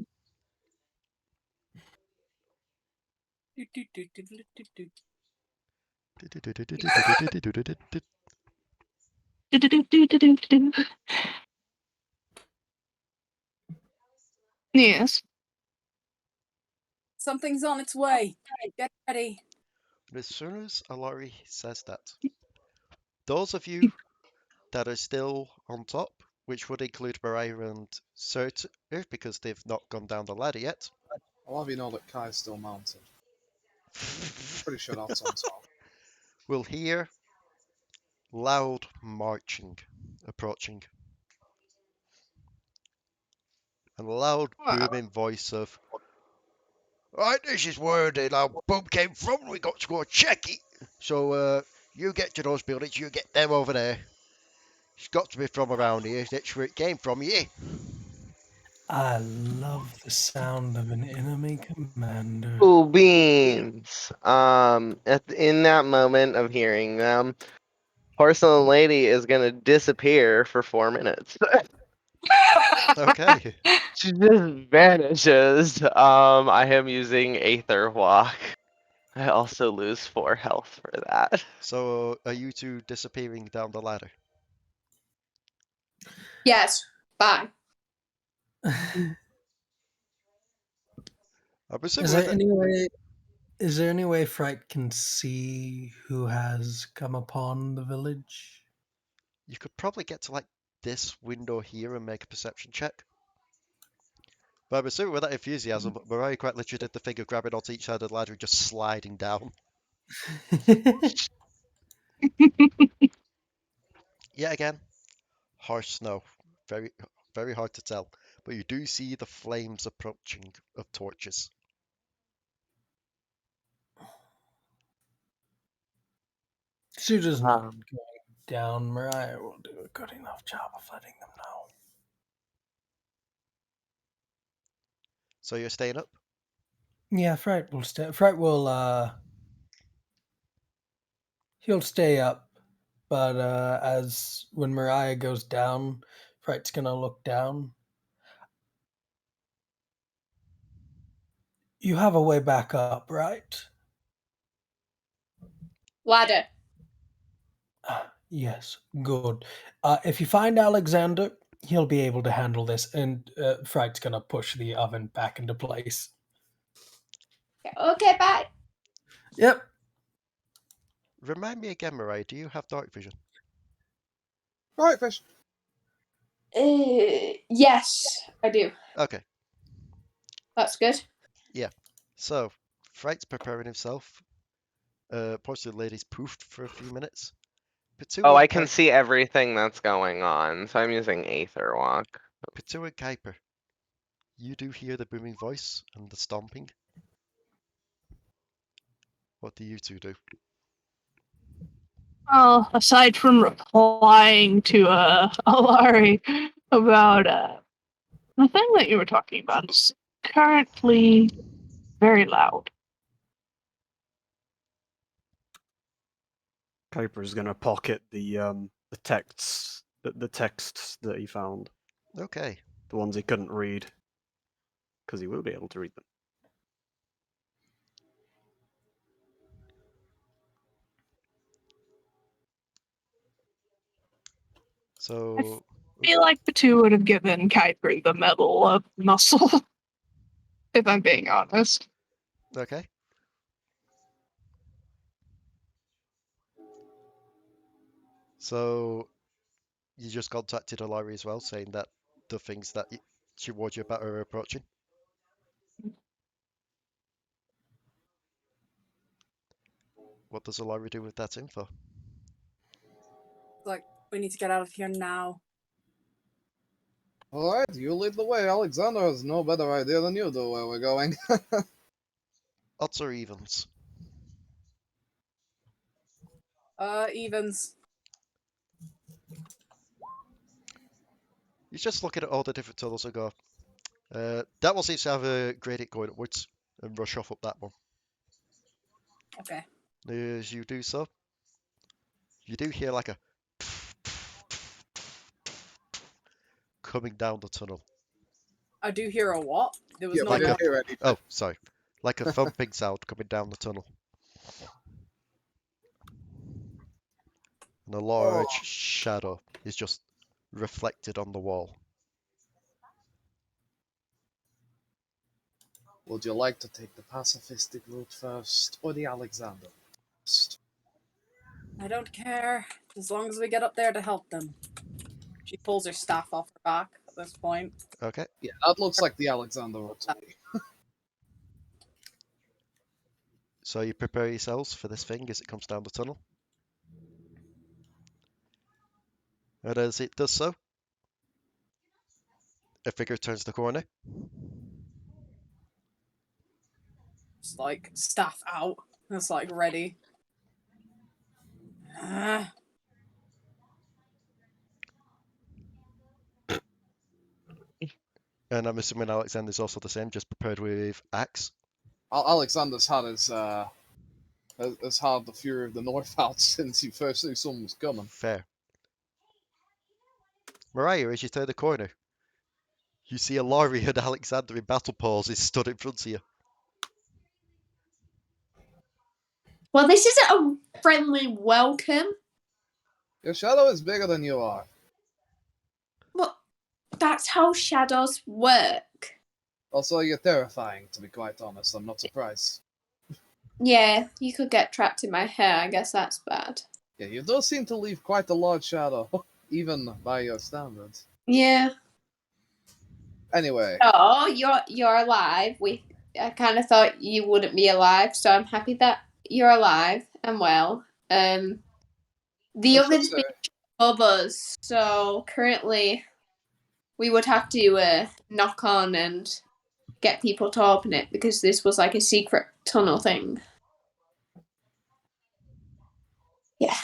Yes. Something's on its way. Get ready. But as soon as Alari says that, those of you that are still on top, which would include Mariah and Surtr, because they've not gone down the ladder yet, I'll have you know that Kai's still mounted. Pretty sure that's on top. will hear loud marching approaching. And a loud Wow. booming voice of, right, this is where the loud boom came from. We got to go check it. So, you get to those buildings, you get them over there. It's got to be from around here. That's where it came from, yeah. I love the sound of an enemy commander. Cool beans. In that moment of hearing them, Porcelain Lady is gonna disappear for 4 minutes. Okay. She just vanishes. I am using Aether Walk. I also lose 4 health for that. So, are you two disappearing down the ladder? Yes. Bye. I'm Is assuming there that any way? Is there any way Fright can see who has come upon the village? you could probably get to like this window here and make a perception check. But I'm assuming with that enthusiasm, Mariah quite literally did the thing of grabbing onto each side of the ladder and just sliding down. Yet again, harsh snow. Very, very hard to tell. But you do see the flames approaching of torches. Shooter's not Um, going down. Mariah will do a good enough job of letting them know. So you're staying up? Yeah, Fright will stay. Fright will. He'll stay up, but as when Mariah goes down, Fright's gonna look down. You have a way back up, right? Ladder. Yes, good. If you find Alekxander, he'll be able to handle this, and Fright's gonna push the oven back into place. Okay, bye. Yep. Remind me again, Mariah, do you have dark vision? Right, fish. Yes, I do. Okay, That's good. so Fright's preparing himself. Porcelain Lady's poofed for a few minutes. Potoo oh, and I can see everything that's going on, so I'm using Aether Walk. Potoo and Kuiper, you do hear the booming voice and the stomping. What do you two do? Well, aside from replying to Alari about the thing that you were talking about is currently very loud. Kuiper's gonna pocket the texts the texts that he found, Okay, the ones he couldn't read, because he will be able to read them. so I feel like the two would have given Kuiper the medal of muscle, if I'm being honest. okay. So you just contacted Alari as well, saying that the things that she warned you about are approaching. What does Alari do with that info? Like, we need to get out of here now. Alright, you lead the way. Alexander has no better idea than you do where we're going. Odds or evens? Evens. You just look at all the different tunnels and go, that one seems to have a gradient going upwards, and rush off up that one. Okay. As you do so, you do hear like a coming down the tunnel. I do hear a what? There was Yeah, no but I Like what. didn't hear anything. Oh, sorry. Like a thumping sound coming down the tunnel. And a large shadow is just reflected on the wall. Would you like to take the pacifistic route first, or the Alexander first? I don't care, as long as we get up there to help them. She pulls her staff off her back at this point. Okay. Yeah, that looks like the Alexander route to me. So you prepare yourselves for this thing as it comes down the tunnel. And as it does so, a figure turns the corner. It's like staff out. It's like ready. And I'm assuming Alexander's also the same, just prepared with axe. Alexander's had has had the Fury of the North out since he first knew someone was coming. Fair. Mariah, as you turn the corner, you see Alari and Alexander in battle poses stood in front of you. Well, this isn't a friendly welcome. Your shadow is bigger than you are. Well, that's how shadows work. Also, you're terrifying, to be quite honest. I'm not surprised. Yeah, you could get trapped in my hair. I guess that's bad. Yeah, you do seem to leave quite a large shadow, even by your standards. Yeah. Anyway. Oh, you're alive. I kind of thought you wouldn't be alive, so I'm happy that you're alive and well. The oven's been above us, so currently we would have to knock on and get people to open it because this was like a secret tunnel thing. Yeah.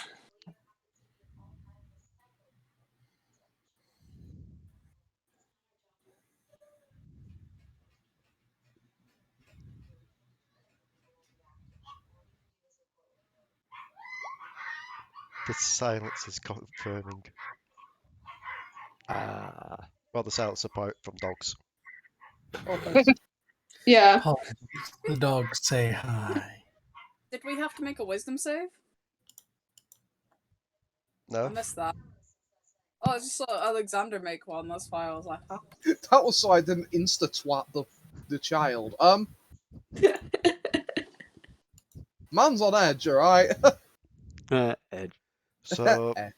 The silence is confirming. Well, the silence apart from dogs. Yeah. Oh, the dogs say hi. Did we have to make a wisdom save? No? I missed that. Oh, I just saw Alexander make one. That's why I was like, huh? That was so I didn't insta-twat the child. Man's on edge, alright? Edge. So Edge.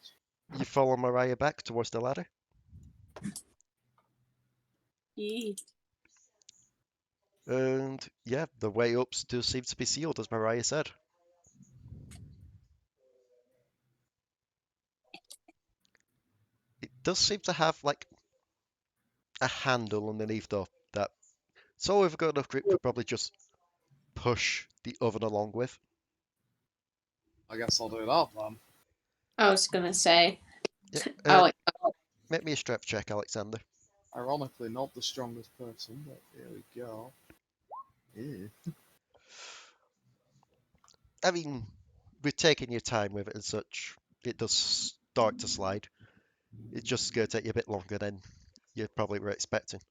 you follow Mariah back towards the ladder. Yee. And yeah, the way up still seems to be sealed, as Mariah said. It does seem to have like a handle underneath though that so we've got enough grip could probably just push the oven along with. I guess I'll do that then. I was gonna say. Yeah, make me a strength check, Alexander. Ironically, not the strongest person, but here we go. Ew. I mean, with taking your time with it and such, it does start to slide. It's just going to take you a bit longer than you probably were expecting.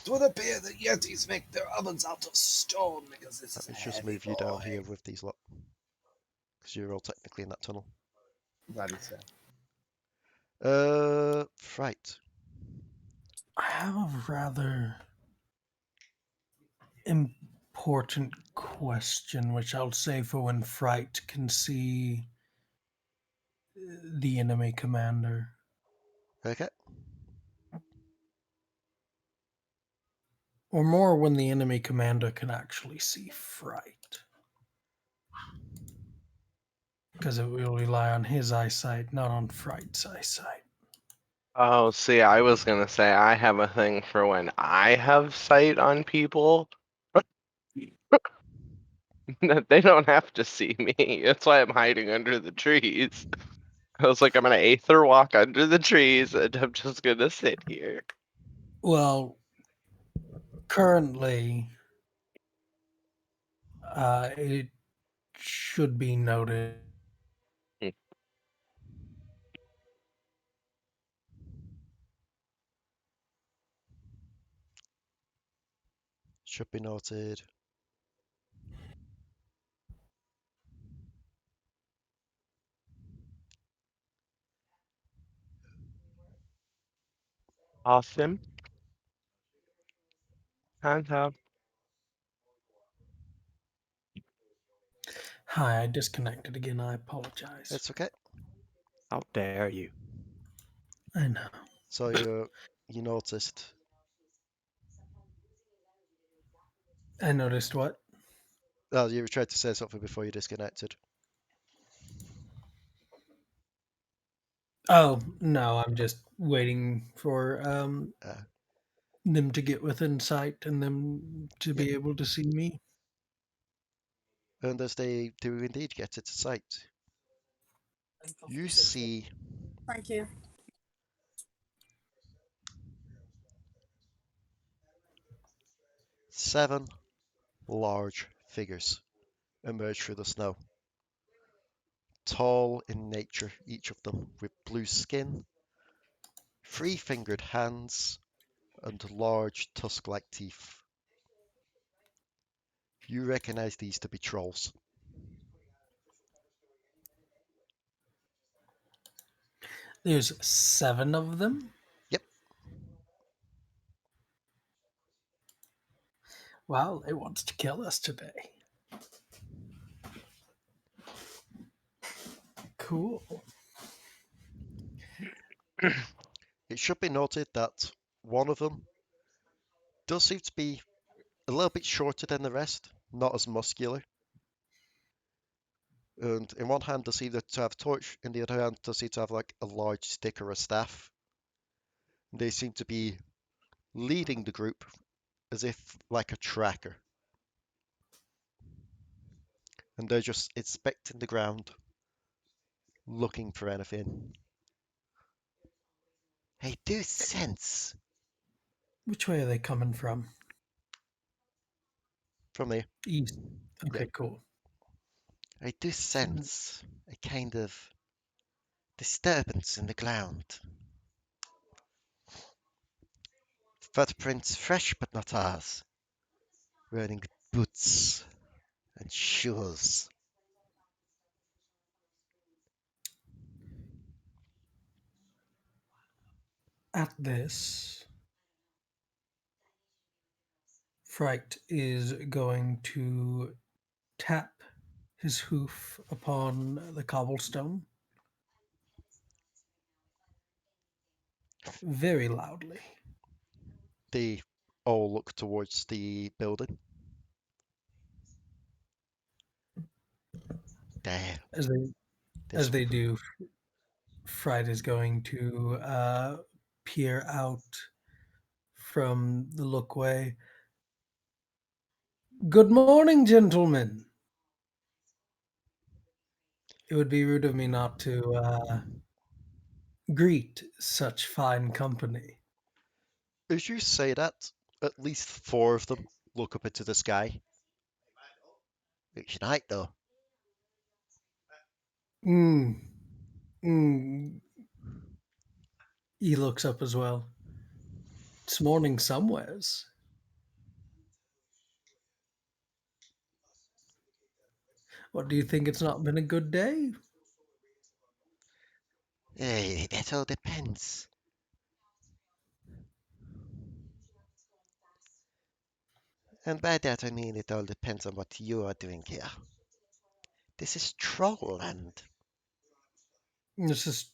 It would appear that Yetis make their ovens out of stone because this is Let me a just heavy move you down boy. here with these lot. Because you're all technically in that tunnel. That is it. Fright. I have a rather important question, which I'll say for when Fright can see the enemy commander. Okay. Or more when the enemy commander can actually see Fright. Because it will rely on his eyesight, not on Fright's eyesight. Oh, see, I was gonna say I have a thing for when I have sight on people that they don't have to see me. That's why I'm hiding under the trees. I was like, I'm gonna aether walk under the trees and I'm just gonna sit here. Well, currently, it should be noted Should be noted. Awesome. Hands up. Hi, I disconnected again. I apologize. It's okay. How dare you? I know. So you noticed. I noticed what? Oh, you tried to say something before you disconnected. Oh, no, I'm just waiting for Uh, them to get within sight and them to be able to see me. and as they do indeed get into sight, you see Thank you. 7 large figures emerge through the snow. Tall in nature, each of them, with blue skin, 3-fingered hands, and large tusk-like teeth. You recognize these to be trolls. There's 7 of them? Yep. Wow, they wants to kill us today. Cool. It should be noted that one of them does seem to be a little bit shorter than the rest, not as muscular. And in one hand does seem to have a torch, in the other hand does seem to have like a large stick or a staff. They seem to be leading the group as if like a tracker. And they're just inspecting the ground, looking for anything. I do sense Which way are they coming from? from there. East. Okay, Yep. cool. I do sense a kind of disturbance in the ground. Footprints fresh but not ours. Wearing boots and shoes. At this, Fright is going to tap his hoof upon the cobblestone very loudly. They all look towards the building. There. As they do, Fright is going to peer out from the lookway. Good morning, gentlemen. It would be rude of me not to greet such fine company. As you say that, at least 4 of them look up into the sky. It's night though. Mm. Mm. He looks up as well. It's morning somewheres. What do you think? It's not been a good day? That all depends. And by that I mean it all depends on what you are doing here. This is Trollland. This is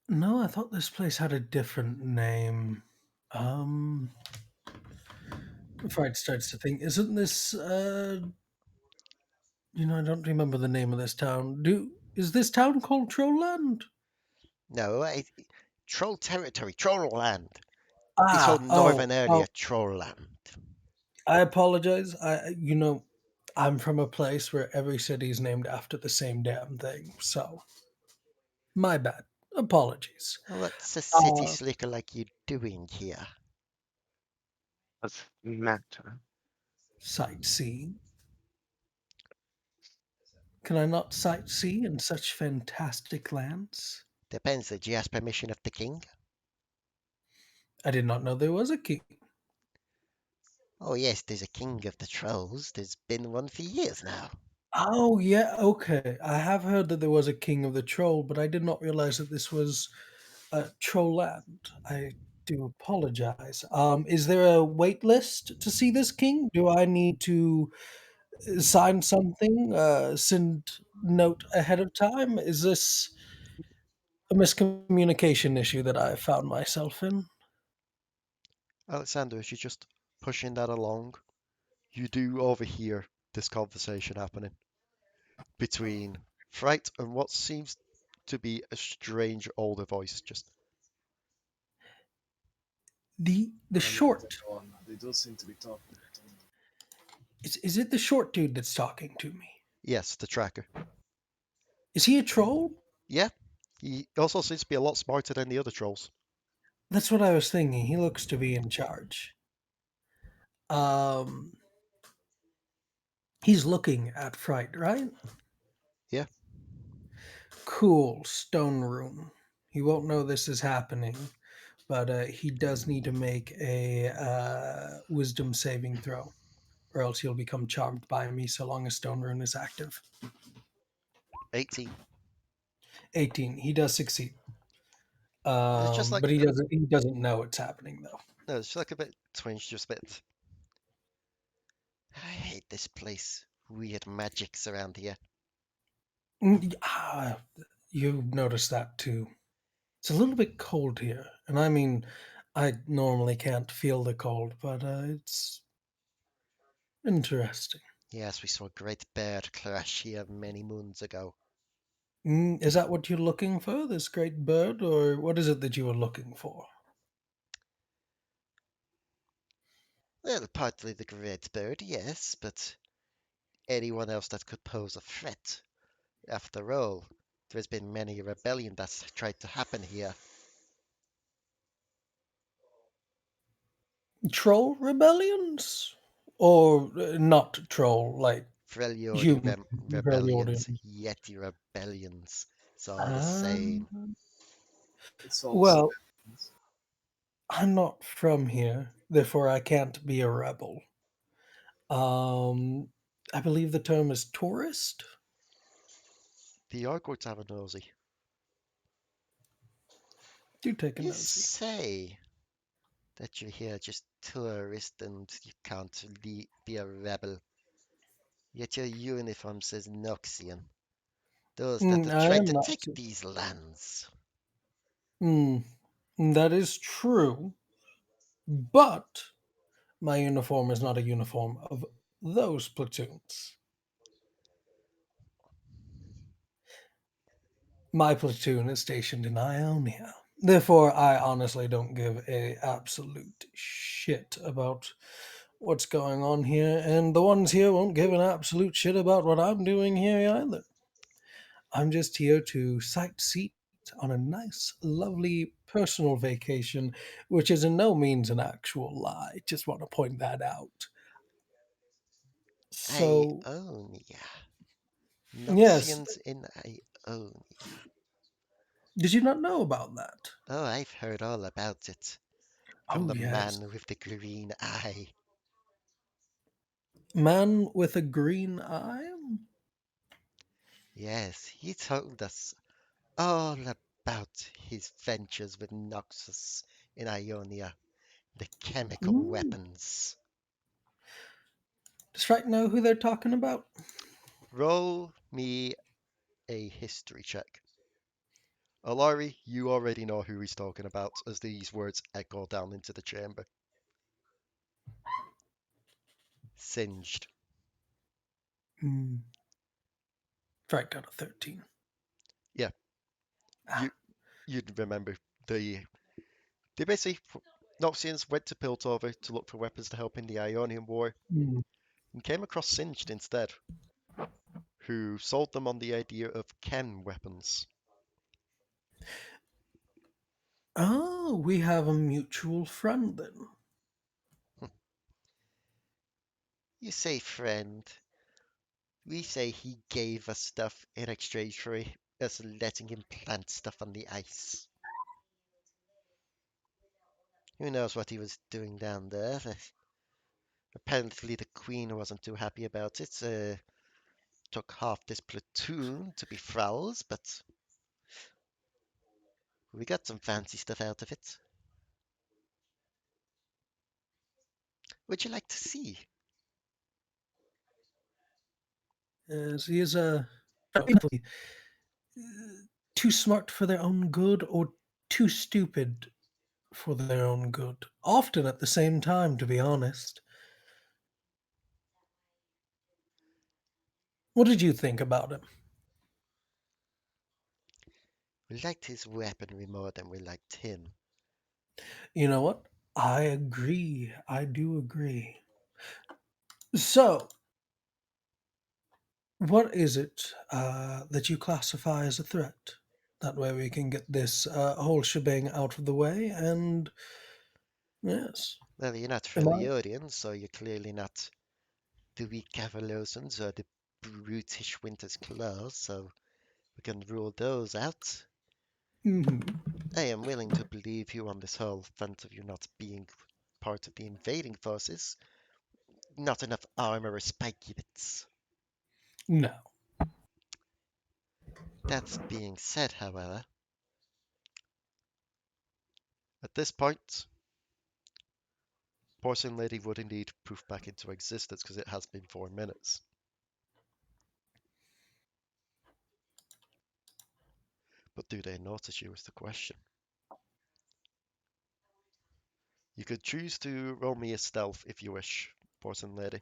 no. I thought this place had a different name. Fright starts to think, isn't this? I don't remember the name of this town. Is this town called Trollland? No, troll territory, troll land. It's Ah, called Northern oh, Area Troll Land. I apologize. I'm from a place where every city is named after the same damn thing. So, my bad. Apologies. What's a city Uh, slicker like you doing here? What's the matter? Sightseeing. Can I not sightsee in such fantastic lands? Depends. Did you ask permission of the king? I did not know there was a king. Oh yes, there's a king of the trolls. There's been one for years now. Oh, yeah, okay. I have heard that there was a king of the troll, but I did not realize that this was Trollland. I do apologize. Is there a wait list to see this king? Do I need to sign something? Send note ahead of time? Is this a miscommunication issue that I found myself in? Alexander, as you're just pushing that along, you do overhear this conversation happening between Fright and what seems to be a strange older voice. Just The I short They do seem to be talking. is it the short dude that's talking to me? yes, the tracker. Is he a troll? Yeah, he also seems to be a lot smarter than the other trolls. That's what I was thinking. He looks to be in charge. Um, he's looking at Fright, right? Yeah. Cool, stone room. He won't know this is happening, but he does need to make a wisdom saving throw, or else he'll become charmed by me so long as stone rune is active. 18. 18. He does succeed. It's just like But he doesn't know it's happening though. no, it's just like a bit twinge, just a bit. I hate this place. Weird magics around here. You noticed that too. It's a little bit cold here, and I mean, I normally can't feel the cold, but it's interesting. Yes, we saw a great bird crash here many moons ago. Is that what you're looking for, this great bird, or what is it that you were looking for? Well, partly the great bird, yes, but anyone else that could pose a threat. After all, there's been many rebellion that's tried to happen here. Troll rebellions? Or not troll, like Freljordi human rebellions, rebellion? Yeti rebellions. It's all the Ah, same. It's all well, I'm not from here, therefore I can't be a rebel. Um, I believe the term is tourist. The Argots have a nosy. Do take a You nosy. say that you're here just tourist and you can't be a rebel. Yet your uniform says Noxian. Those that are I trying am to not. take these lands. Hmm, that is true, but my uniform is not a uniform of those platoons. My platoon is stationed in Ionia. Therefore, I honestly don't give a absolute shit about what's going on here, and the ones here won't give an absolute shit about what I'm doing here either. I'm just here to sightsee on a nice, lovely personal vacation, which is in no means an actual lie. Just want to point that out. So, Ionia. yes, Noxians in Ionia. did you not know about that? Oh, I've heard all about it. From Oh, the yes. man with the green eye. Man with a green eye? Yes, he told us all about his ventures with Noxus in Ionia, the chemical Mm. weapons. Does Fright know who they're talking about? Roll me a history check. Alari, you already know who he's talking about as these words echo down into the chamber. Singed. Fright got a 13. Yeah. You'd remember they basically Noxians went to Piltover to look for weapons to help in the Ionian War and came across Singed instead, who sold them on the idea of chem weapons. Oh, we have a mutual friend then. You say friend. We say he gave us stuff in exchange for us letting him plant stuff on the ice. Who knows what he was doing down there? Apparently the Queen wasn't too happy about it. Took half this platoon to be thralls, but we got some fancy stuff out of it. Would you like to see? Yes, he is too smart for their own good or too stupid for their own good. Often at the same time, to be honest. What did you think about him? We liked his weaponry more than we liked him. You know what? I agree. I do agree. So, what is it that you classify as a threat? That way we can get this whole shebang out of the way and yes. Well, you're not Am I? Freljordian, so you're clearly not the weak Cavalosans or the brutish Winter's Claws, so we can rule those out. I am willing to believe you on this whole front of you not being part of the invading forces. Not enough armor or spiky bits. No. That being said, however, at this point, Porcelain Lady would indeed poof back into existence because it has been 4 minutes. But do they notice you is the question. You could choose to roll me a stealth if you wish, Porcelain Lady.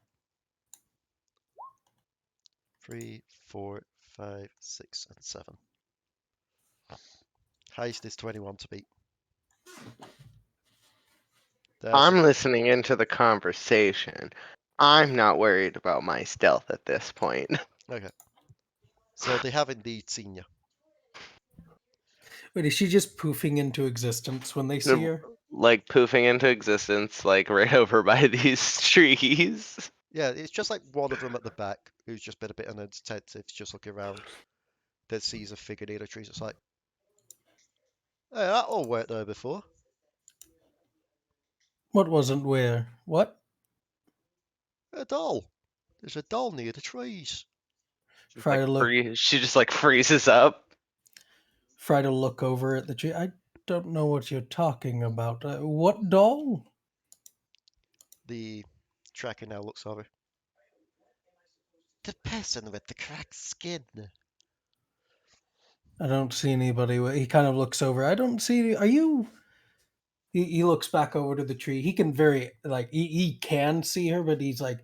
3, 4, 5, 6, and 7. Highest is 21 to beat. I'm listening into the conversation. I'm not worried about my stealth at this point. Okay. So they have indeed seen you. Wait, is she just poofing into existence when they see her? Like poofing into existence, like right over by these trees. Yeah, it's just like one of them at the back who's just been a bit unattentive, just looking around. That sees a figure near the trees. It's like, hey, that all worked there before. What wasn't where? What? A doll. There's a doll near the trees. Try to look. She just like freezes up. Try to look over at the tree. I don't know what you're talking about. What doll? The tracker now looks over. The person with the cracked skin. I don't see anybody. He kind of looks over. I don't see. Are you? He looks back over to the tree. He can he can see her, but he's like,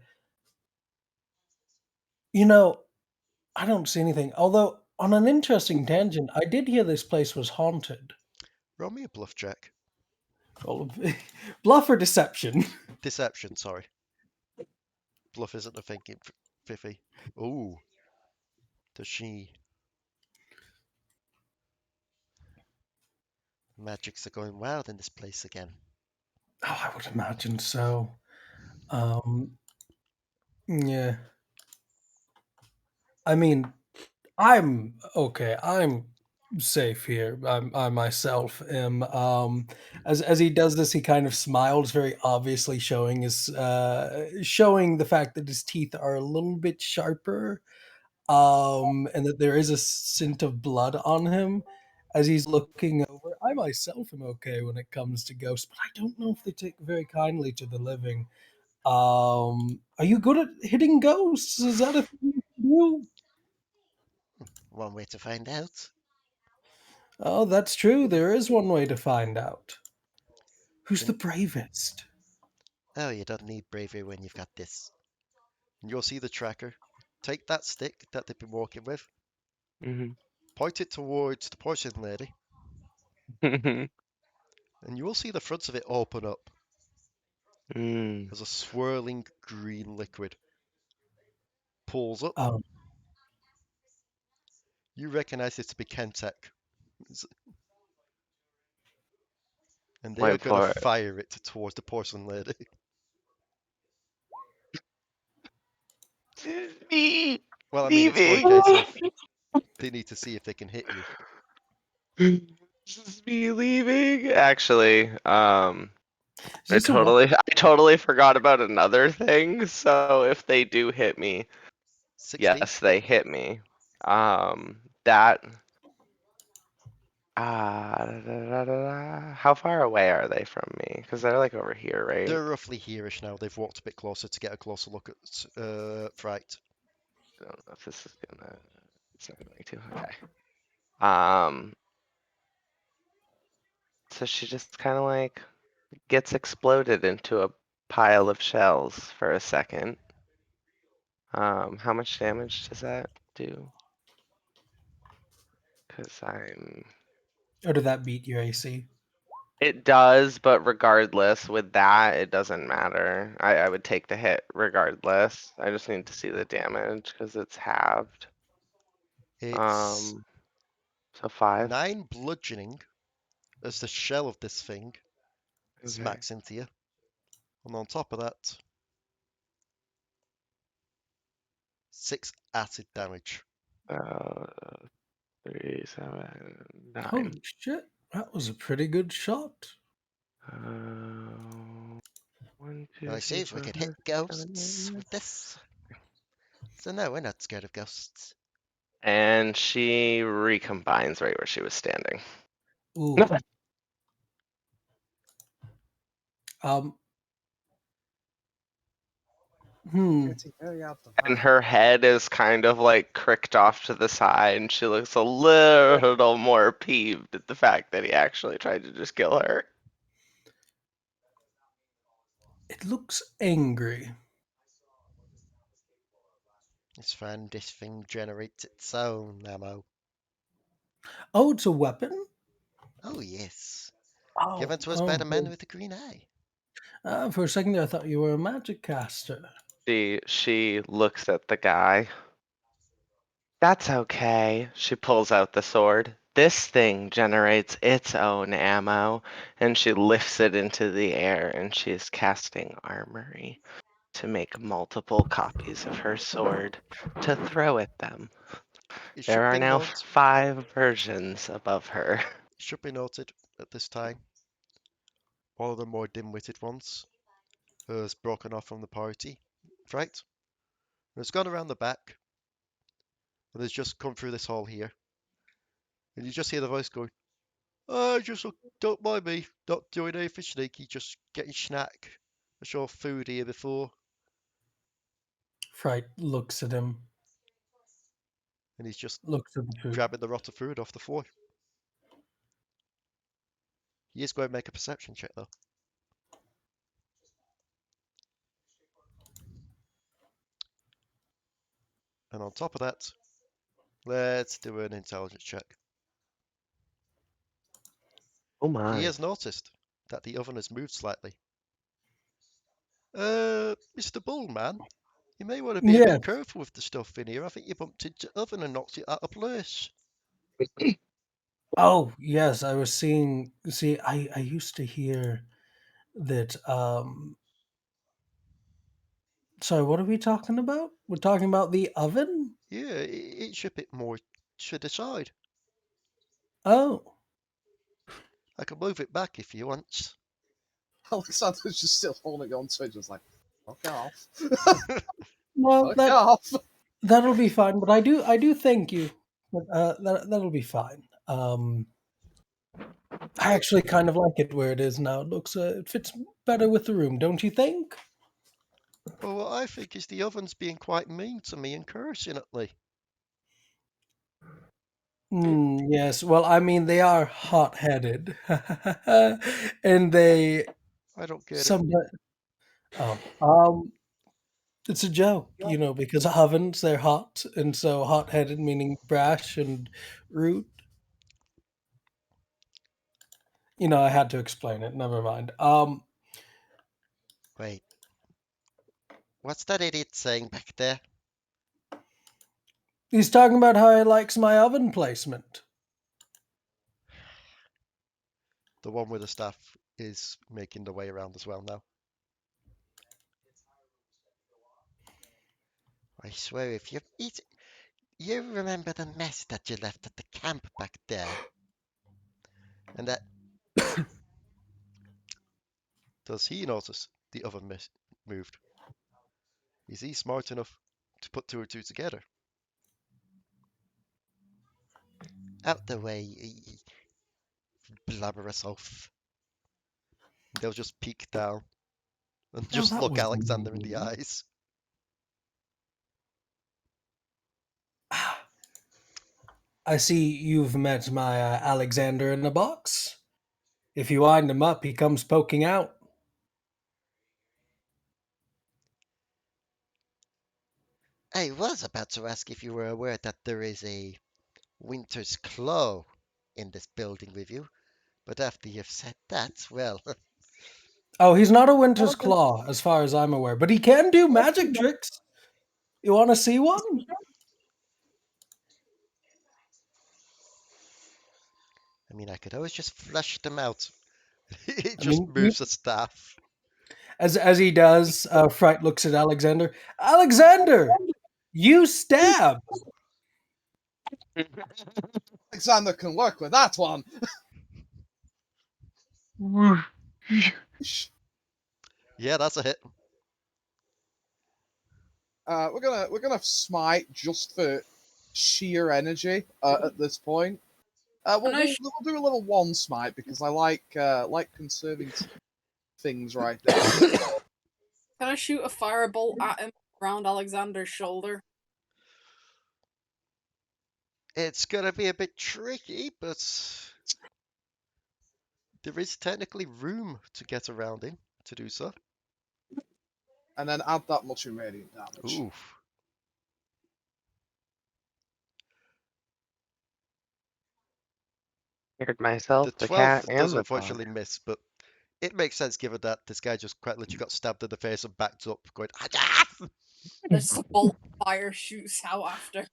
I don't see anything. Although on an interesting tangent, I did hear this place was haunted. Roll me a bluff check. Bluff or deception? Deception, sorry. Bluff isn't a thing, Fiffy. Ooh. Does she? Magics are going wild in this place again. Oh, I would imagine so. Yeah. I mean, I'm okay. I'm safe here. I myself am. As he does this, he kind of smiles, very obviously showing showing the fact that his teeth are a little bit sharper, and that there is a scent of blood on him. As he's looking over, I myself am okay when it comes to ghosts, but I don't know if they take very kindly to the living. Are you good at hitting ghosts? Is that a thing you do? One way to find out. Oh, that's true. There is one way to find out. Who's the And- bravest? Oh, you don't need bravery when you've got this. And you'll see the tracker. Take that stick that they've been walking with, Mhm. point it towards the porcelain lady, and you will see the fronts of it open up Mm. as a swirling green liquid pulls up. Um, You recognize it to be Kentek, and they are Wait going to for it. fire it towards the porcelain lady. Me Well, I mean, it's more a leaving. case of they need to see if they can hit you. This is me leaving. Actually, is I this a what? totally forgot about another thing. So if they do hit me, 16? yes, they hit me. That. How far away are they from me? Because they're like over here, right? They're roughly here-ish now. They've walked a bit closer to get a closer look at Fright. I don't know if this is gonna. It's not going to. Okay. Um. So she just kind of like gets exploded into a pile of shells for a second. How much damage does that do? Because I'm. Or did that beat your AC? It does, but regardless, with that, it doesn't matter. I would take the hit regardless. I just need to see the damage because it's halved. It's So 5. 9 bludgeoning as the shell of this thing Okay. smacks into you. And on top of that, 6 acid damage. 3, 7, 9. Holy shit. That was a pretty good shot. 1, 2, Now, I 3, see if 4, we could 5, hit 6, 7, ghosts 8. with this. So no, we're not scared of ghosts. And she recombines right where she was standing. Ooh. Um. Getting very out of And hand. her head is kind of like cricked off to the side, and she looks a little more peeved at the fact that he actually tried to just kill her. It looks angry. It's fine, this thing generates its own ammo. Oh, it's a weapon? Oh yes. Oh, Given to us by the man with the green eye. for a second there, I thought you were a magic caster. She looks at the guy. That's okay. She pulls out the sword. This thing generates its own ammo, and she lifts it into the air, and she's casting armory to make multiple copies of her sword to throw at them. It There should are be now noted. 5 versions above her. It should be noted at this time. One of the more dim-witted ones has broken off from the party. Right? And it's gone around the back. And has just come through this hall here. And you just hear the voice going, "Oh, just don't mind me. Not doing anything sneaky, just getting snack. I saw food here before." Fright looks at him, And he's just looks at the food. grabbing the rot of food off the floor. He is going to make a perception check though. And on top of that, let's do an intelligence check. Oh He my. has noticed that the oven has moved slightly. Mr. Bullman, you may want to be a Yes. bit careful with the stuff in here. I think you bumped into the oven and knocked it out of place. Oh, yes, I was seeing. See, I used to hear that. Sorry, what are we talking about? We're talking about the oven? Yeah, it's a bit more to the side. Oh. I can move it back if you want. Alexander's just still holding on to it, just like, fuck off. Well, Fuck off. that'll be fine, but I do thank you. But that'll be fine. I actually kind of like it where it is now. It fits better with the room, don't you think? Well, what I think is the oven's being quite mean to me and cursing at me. Yes, well, I mean, they are hot-headed, and they I don't get it. sometimes. It's a joke, because ovens they're hot, and so hot-headed meaning brash and rude. I had to explain it. Never mind. Wait, what's that idiot saying back there? He's talking about how he likes my oven placement. The one with the staff is making the way around as well now. I swear, if you remember the mess that you left at the camp back there, and that does he notice the oven moved? Is he smart enough to put two or two together? Out the way, blabberous oaf. They'll just peek down and Now just that look was Alekxander in the rude. eyes. I see you've met my Alexander in a box. If you wind him up, he comes poking out. I was about to ask if you were aware that there is a Winter's Claw in this building with you, but after you've said that, well, Oh, he's not a Winter's Claw, as far as I'm aware, but he can do magic tricks. You want to see one? I mean, I could always just flush them out. He I just mean, moves the staff. as he does, Fright looks at Alexander. Alexander, you stab. Alexander can work with that one. Yeah, that's a hit. We're gonna smite just for sheer energy at this point. We'll do a little one smite because I like conserving things right now. Can I shoot a firebolt at him around Alexander's shoulder? It's gonna be a bit tricky, but there is technically room to get around him to do so. And then add that much in radiant damage. Oof. Scared myself, The the 12 cat, does and the dog. unfortunately miss, but it makes sense given that this guy just quite literally got stabbed in the face and backed up, going, ah! This bolt of fire shoots out after.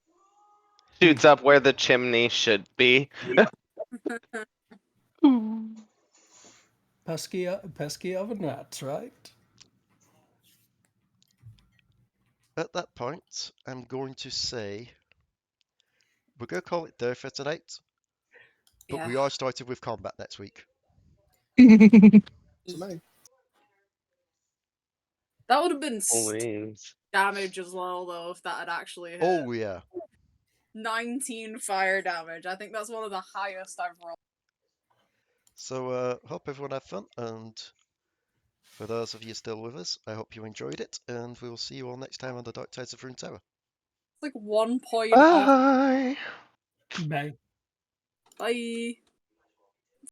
Shoots up where the chimney should be. Pesky oven rats, right? At that point, I'm going to say we're going to call it there for tonight, but we are starting with combat next week. To me. That would have been Please. damage as well, though, if that had actually hit. Oh, yeah. 19 fire damage. I think that's one of the highest I've rolled. So, hope everyone had fun, and for those of you still with us, I hope you enjoyed it, and we will see you all next time on the Dark Tides of Runeterra. It's like 1 point off. Bye. Bye. Bye.